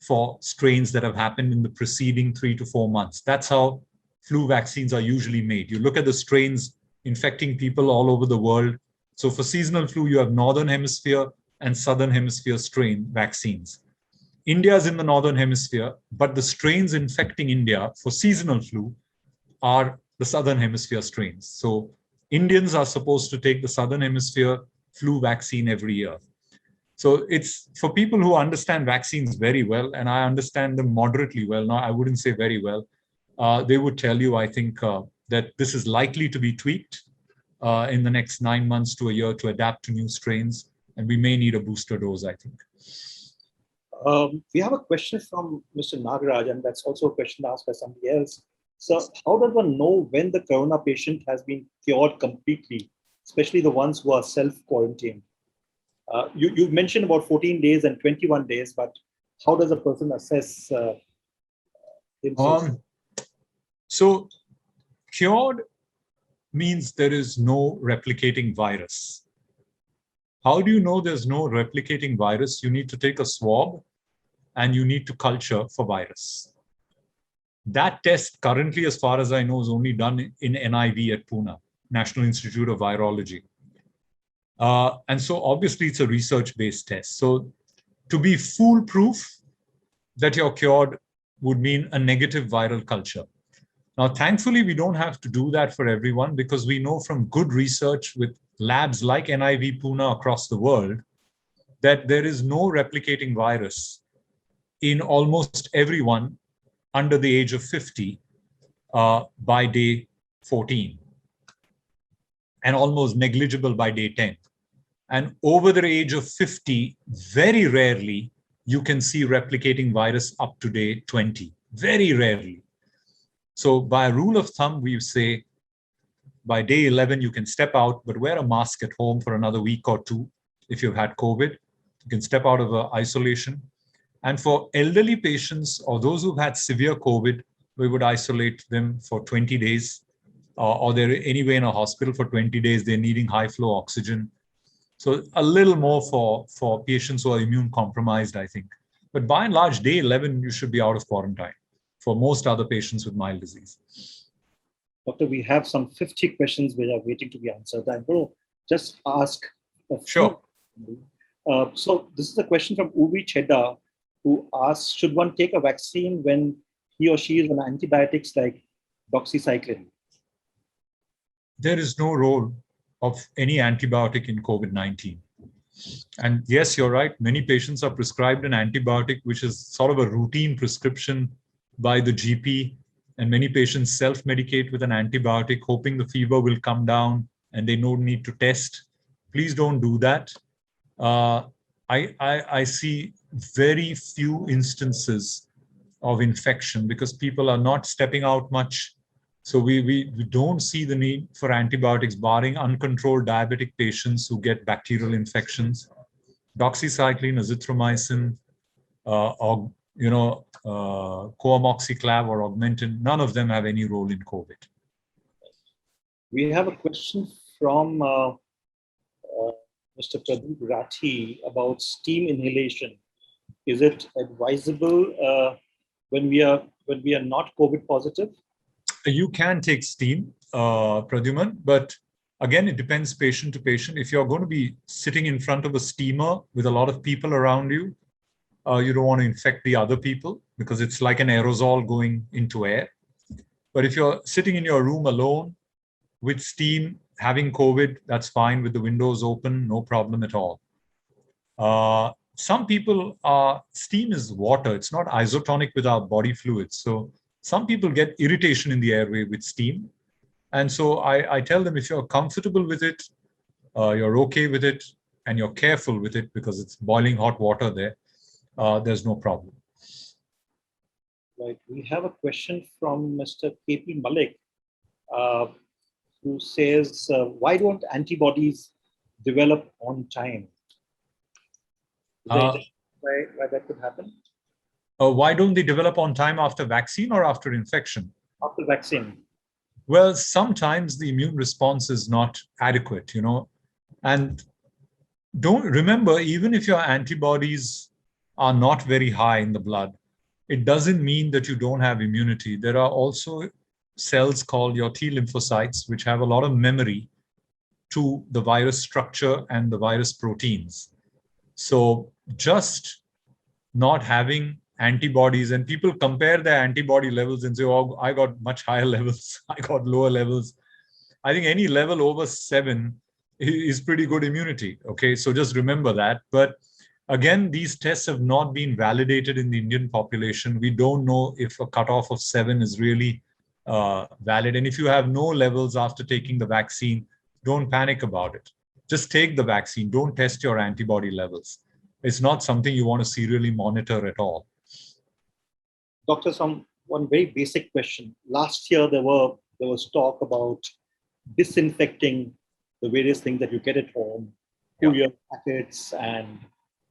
Speaker 2: for strains that have happened in the preceding 3 to 4 months. That's how flu vaccines are usually made. You look at the strains infecting people all over the world. So for seasonal flu, you have Northern Hemisphere and Southern Hemisphere strain vaccines. India is in the Northern Hemisphere, but the strains infecting India for seasonal flu are the Southern Hemisphere strains. So Indians are supposed to take the Southern Hemisphere flu vaccine every year. So it's for people who understand vaccines very well, and I understand them moderately well. Now, I wouldn't say very well. They would tell you, I think, that this is likely to be tweaked in the next 9 months to a year to adapt to new strains, and we may need a booster dose, I think.
Speaker 1: We have a question from Mr. Nagaraj, and that's also a question asked by somebody else. So how does one know when the corona patient has been cured completely, especially the ones who are self-quarantined? You mentioned about 14 days and 21 days, but how does a person assess himself?
Speaker 2: So cured means there is no replicating virus. How do you know there's no replicating virus? You need to take a swab and you need to culture for virus. That test currently, as far as I know, is only done in NIV at Pune, National Institute of Virology. And so obviously it's a research-based test. So to be foolproof that you're cured would mean a negative viral culture. Now, thankfully, we don't have to do that for everyone because we know from good research with labs like NIV Pune across the world that there is no replicating virus in almost everyone under the age of 50 by day 14 and almost negligible by day 10. And over the age of 50, very rarely you can see replicating virus up to day 20, very rarely. So by rule of thumb, we say by day 11, you can step out, but wear a mask at home for another week or two. If you've had COVID, you can step out of isolation. And for elderly patients or those who've had severe COVID, we would isolate them for 20 days or they're anyway in a hospital for 20 days, they're needing high flow oxygen. So a little more for patients who are immune compromised, I think. But by and large, day 11, you should be out of quarantine for most other patients with mild disease.
Speaker 1: Doctor, we have some 50 questions which are waiting to be answered. I'm going to just ask a few.
Speaker 2: Sure.
Speaker 1: So this is a question from Uvi Chedda, who asks, should one take a vaccine when he or she is on antibiotics like doxycycline?
Speaker 2: There is no role of any antibiotic in COVID-19. And yes, you're right. Many patients are prescribed an antibiotic, which is sort of a routine prescription by the GP. And many patients self-medicate with an antibiotic, hoping the fever will come down and they don't need to test. Please don't do that. I see very few instances of infection because people are not stepping out much. So we don't see the need for antibiotics, barring uncontrolled diabetic patients who get bacterial infections. Doxycycline, azithromycin, coamoxiclav or Augmentin, none of them have any role in COVID.
Speaker 1: We have a question from Mr. Pradeep Rathi about steam inhalation. Is it advisable when we are not COVID positive?
Speaker 2: You can take steam, Pradyuman, but again, it depends patient to patient. If you're going to be sitting in front of a steamer with a lot of people around you, you don't want to infect the other people because it's like an aerosol going into air. But if you're sitting in your room alone with steam, having COVID, that's fine with the windows open, no problem at all. Some people steam is water. It's not isotonic with our body fluids. So some people get irritation in the airway with steam. And so I tell them, if you're comfortable with it, you're okay with it, and you're careful with it because it's boiling hot water there, there's no problem.
Speaker 1: Right. We have a question from Mr. KP Malik, who says, why don't antibodies develop on time? Why that could happen?
Speaker 2: Why don't they develop on time after vaccine or after infection?
Speaker 1: After vaccine.
Speaker 2: Well, sometimes the immune response is not adequate, and don't remember, even if your antibodies are not very high in the blood, it doesn't mean that you don't have immunity. There are also cells called your T lymphocytes, which have a lot of memory to the virus structure and the virus proteins. So just not having antibodies, and people compare their antibody levels and say, oh, I got much higher levels, I got lower levels. I think any level over 7 is pretty good immunity. Okay, so just remember that. But again, these tests have not been validated in the Indian population. We don't know if a cutoff of 7 is really valid. And if you have no levels after taking the vaccine, don't panic about it. Just take the vaccine. Don't test your antibody levels. It's not something you want to serially monitor at all.
Speaker 1: Doctor, one very basic question. Last year, there was talk about disinfecting the various things that you get at home, courier packets, and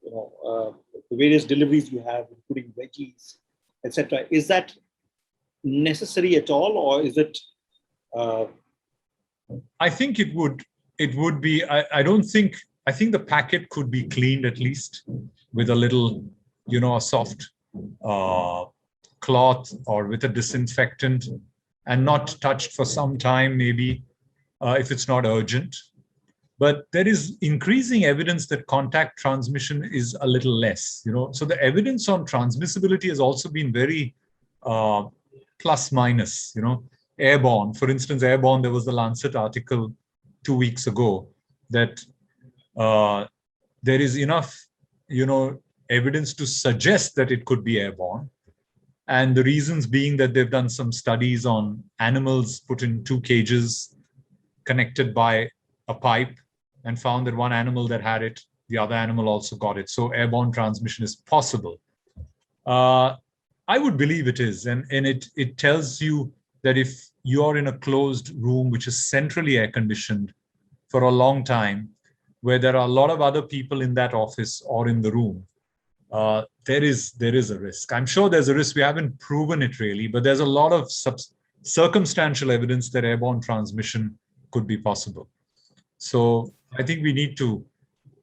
Speaker 1: the various deliveries you have, including veggies, etc. Is that necessary at all, or is it?
Speaker 2: I think it would be. I think the packet could be cleaned at least with a little, a soft cloth or with a disinfectant, and not touched for some time, maybe if it's not urgent. But there is increasing evidence that contact transmission is a little less, So the evidence on transmissibility has also been very plus minus, Airborne, for instance, airborne, there was the Lancet article 2 weeks ago that there is enough, evidence to suggest that it could be airborne. And the reasons being that they've done some studies on animals put in 2 cages connected by a pipe and found that one animal that had it, the other animal also got it. So airborne transmission is possible. I would believe it is. And it tells you that if you're in a closed room, which is centrally air conditioned for a long time, where there are a lot of other people in that office or in the room, there is a risk. I'm sure there's a risk. We haven't proven it really, but there's a lot of circumstantial evidence that airborne transmission could be possible. So I think we need to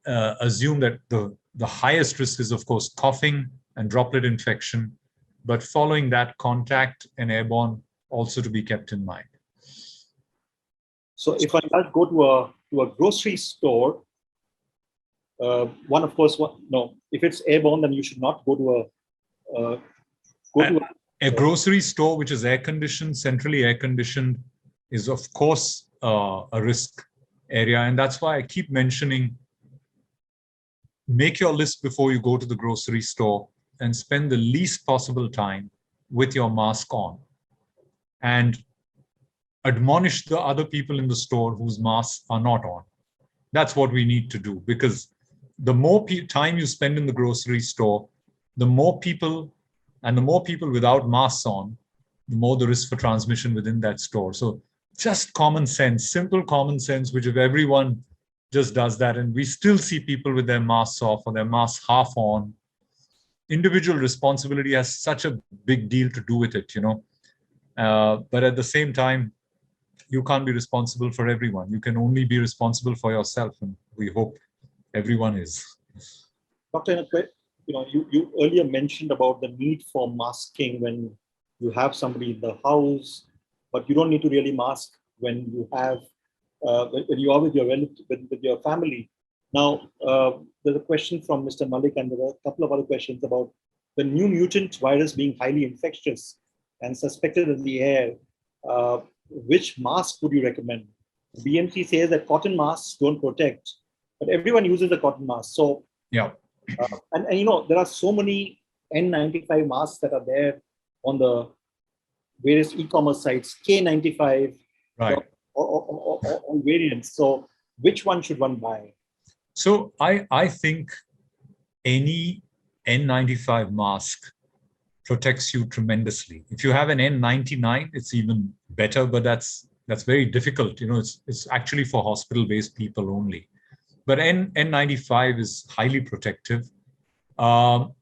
Speaker 2: assume that the highest risk is, of course, coughing and droplet infection, but following that, contact and airborne also to be kept in mind.
Speaker 1: So if I go to a grocery store, if it's airborne, then you should not go to
Speaker 2: a grocery store which is air conditioned, centrally air conditioned, is of course a risk area, and that's why I keep mentioning, make your list before you go to the grocery store and spend the least possible time with your mask on, and admonish the other people in the store whose masks are not on. That's what we need to do, because the more time you spend in the grocery store, the more people without masks on, the more the risk for transmission within that store. So just common sense, simple common sense, which if everyone just does that, and we still see people with their masks off or their masks half on, individual responsibility has such a big deal to do with it, But at the same time, you can't be responsible for everyone. You can only be responsible for yourself, and we hope everyone is.
Speaker 1: Dr. You earlier mentioned about the need for masking when you have somebody in the house, but you don't need to really mask when you have when you are with your relative, with your family. Now, there's a question from Mr. Malik, and there are a couple of other questions about the new mutant virus being highly infectious and suspected in the air. Which mask would you recommend? BMC says that cotton masks don't protect, but everyone uses a cotton mask. So,
Speaker 2: yeah.
Speaker 1: And there are so many N95 masks that are there on the various e-commerce sites, K95,
Speaker 2: right,
Speaker 1: or variants. So, which one should one buy?
Speaker 2: So I think any N95 mask protects you tremendously. If you have an N99, it's even better, but that's very difficult. It's actually for hospital-based people only. But N95 is highly protective. And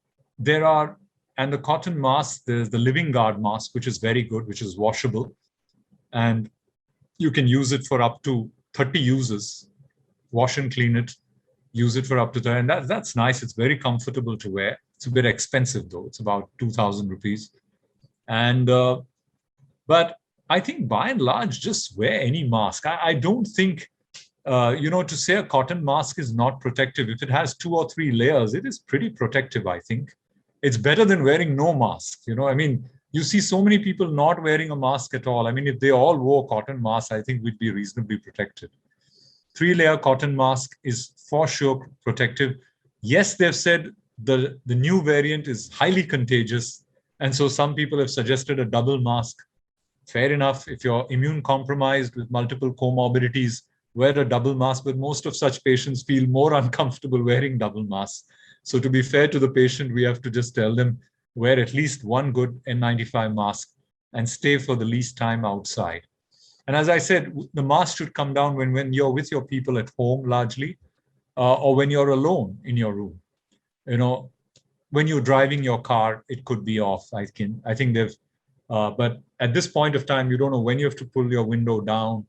Speaker 2: the cotton mask, there's the Living Guard mask, which is very good, which is washable. And you can use it for up to 30 uses, wash and clean it, use it for up to 30. And that's nice. It's very comfortable to wear. It's a bit expensive though. It's about 2,000 rupees. And, but I think by and large, just wear any mask. I don't think, to say a cotton mask is not protective. If it has 2 or 3 layers, it is pretty protective, I think. It's better than wearing no mask. You see so many people not wearing a mask at all. If they all wore cotton masks, I think we'd be reasonably protected. 3-layer cotton mask is for sure protective. Yes, they've said the new variant is highly contagious. And so some people have suggested a double mask. Fair enough. If you're immune compromised with multiple comorbidities, wear a double mask, but most of such patients feel more uncomfortable wearing double masks. So to be fair to the patient, we have to just tell them, wear at least one good N95 mask and stay for the least time outside. And as I said, the mask should come down when you're with your people at home largely, or when you're alone in your room. When you're driving your car, it could be off. I think they've, but at this point of time, you don't know when you have to pull your window down.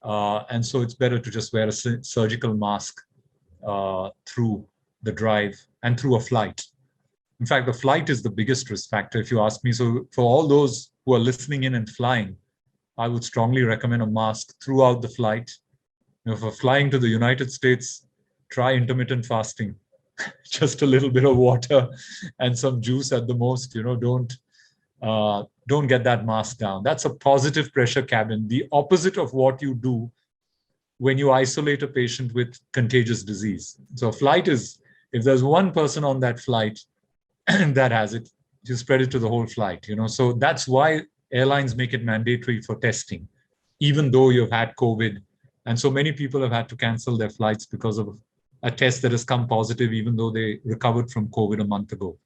Speaker 2: And so it's better to just wear a surgical mask through the drive and through a flight. In fact, the flight is the biggest risk factor, if you ask me. So for all those who are listening in and flying, I would strongly recommend a mask throughout the flight. For flying to the United States, try intermittent fasting. Just a little bit of water and some juice at the most. Don't get that mask down. That's a positive pressure cabin, the opposite of what you do when you isolate a patient with contagious disease. So flight is, if there's one person on that flight that has it, you spread it to the whole flight. So that's why airlines make it mandatory for testing, even though you've had COVID. And so many people have had to cancel their flights because of a test that has come positive, even though they recovered from COVID a month ago.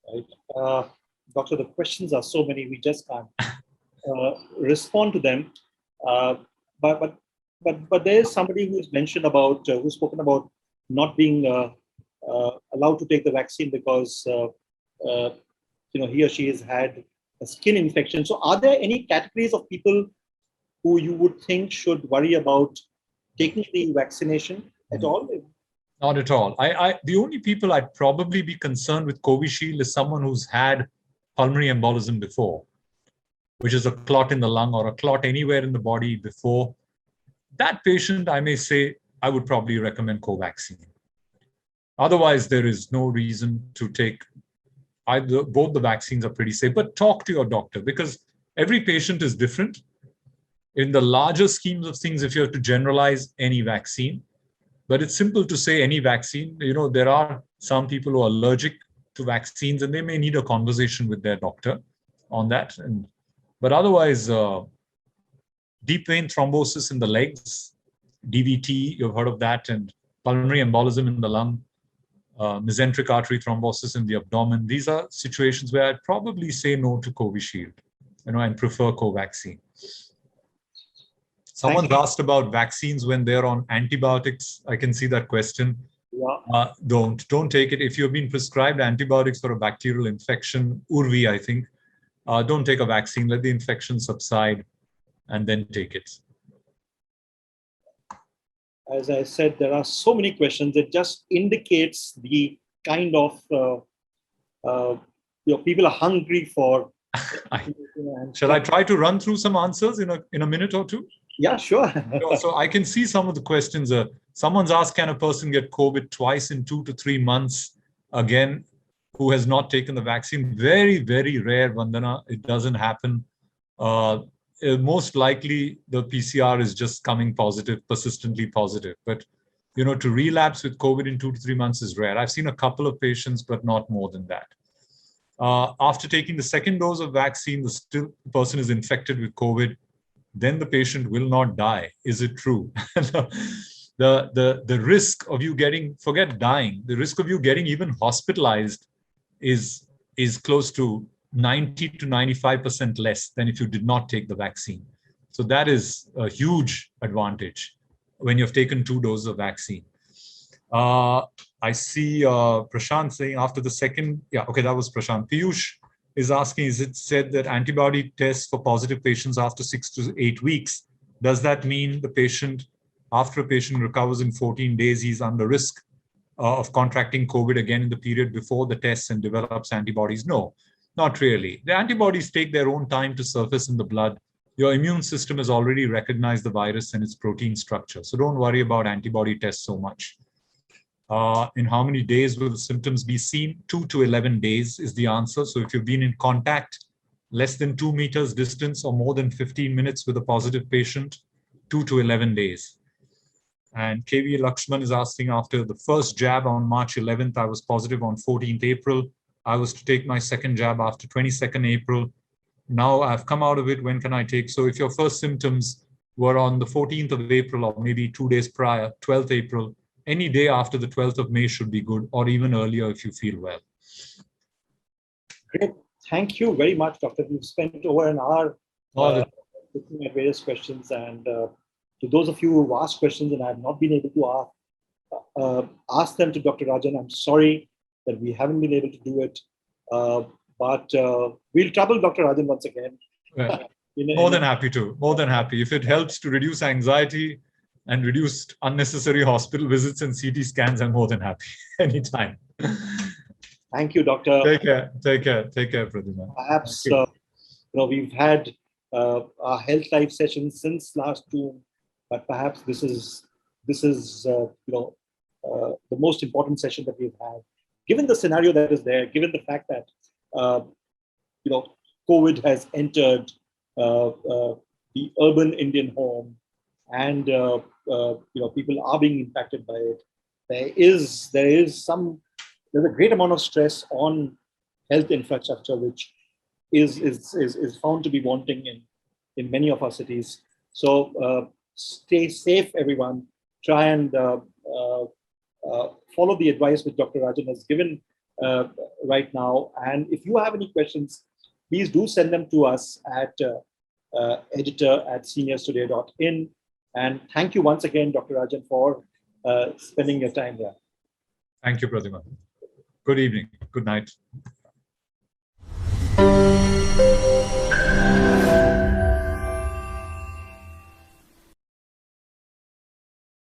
Speaker 1: Right. Doctor, the questions are so many, we just can't respond to them. But there is somebody who's mentioned about, who's spoken about not being allowed to take the vaccine because he or she has had a skin infection. So are there any categories of people who you would think should worry about taking the vaccination at all?
Speaker 2: Not at all. The only people I'd probably be concerned with Covishield is someone who's had pulmonary embolism before, which is a clot in the lung or a clot anywhere in the body before. That patient, I may say, I would probably recommend Covaxin. Otherwise, there is no reason to take either. Both the vaccines are pretty safe, but talk to your doctor because every patient is different. In the larger schemes of things, if you have to generalize any vaccine, but it's simple to say any vaccine. There are some people who are allergic to vaccines and they may need a conversation with their doctor on that. But otherwise, deep vein thrombosis in the legs, DVT, you've heard of that, and pulmonary embolism in the lung, mesenteric artery thrombosis in the abdomen. These are situations where I'd probably say no to Covishield, and prefer Covaxin. Someone's asked about vaccines when they're on antibiotics. I can see that question.
Speaker 1: Yeah.
Speaker 2: Don't take it. If you've been prescribed antibiotics for a bacterial infection, URVI, I think, don't take a vaccine. Let the infection subside. and then take it.
Speaker 1: As I said, there are so many questions. It just indicates the kind of people are hungry for.
Speaker 2: Shall I try to run through some answers in a minute or two?
Speaker 1: Yeah, sure.
Speaker 2: So I can see some of the questions. Someone's asked, can a person get COVID twice in 2 to 3 months? Again, who has not taken the vaccine? Very, very rare, Vandana. It doesn't happen. Most likely the PCR is just coming positive, persistently positive. But, to relapse with COVID in 2 to 3 months is rare. I've seen a couple of patients, but not more than that. After taking the second dose of vaccine, the person is infected with COVID, then the patient will not die. Is it true? The risk of you getting, forget dying, the risk of you getting even hospitalized is close to 90 to 95% less than if you did not take the vaccine. So that is a huge advantage when you've taken 2 doses of vaccine. I see Prashant saying after the second, that was Prashant. Piyush is asking, is it said that antibody tests for positive patients after 6 to 8 weeks? Does that mean after a patient recovers in 14 days, he's under risk of contracting COVID again in the period before the tests and develops antibodies? No, not really. The antibodies take their own time to surface in the blood. Your immune system has already recognized the virus and its protein structure. So don't worry about antibody tests so much. In how many days will the symptoms be seen? 2 to 11 days is the answer. So if you've been in contact less than 2 meters distance or more than 15 minutes with a positive patient, 2 to 11 days. And KV Lakshman is asking, after the first jab on March 11th, I was positive on 14th April. I was to take my second jab after 22nd April. Now I've come out of it. When can I take? So if your first symptoms were on the 14th of April or maybe 2 days prior, 12th April, any day after the 12th of May should be good, or even earlier if you feel well.
Speaker 1: Great. Thank you very much, Doctor. We've spent over an hour looking at various questions. And to those of you who asked questions and I have not been able to ask them to Dr. Rajan, I'm sorry that we haven't been able to do it. But we'll trouble Dr. Rajan once again.
Speaker 2: Yeah. More than happy to. More than happy. If it helps to reduce anxiety and reduce unnecessary hospital visits and CT scans, I'm more than happy. Anytime.
Speaker 1: Thank you, Doctor.
Speaker 2: Take care. Take care. Take care, Pradyuman.
Speaker 1: Perhaps we've had our health life session since last June, but perhaps this is the most important session that we've had. Given the scenario that is there, given the fact that COVID has entered the urban Indian home, and people are being impacted by it. There's a great amount of stress on health infrastructure, which is found to be wanting in many of our cities. So stay safe, everyone. Try and follow the advice which Dr. Rajan has given right now. And if you have any questions, please do send them to us at editor@seniorstoday.in. And thank you once again, Dr. Rajan, for spending your time there.
Speaker 2: Thank you, Pradyuman. Good evening. Good night.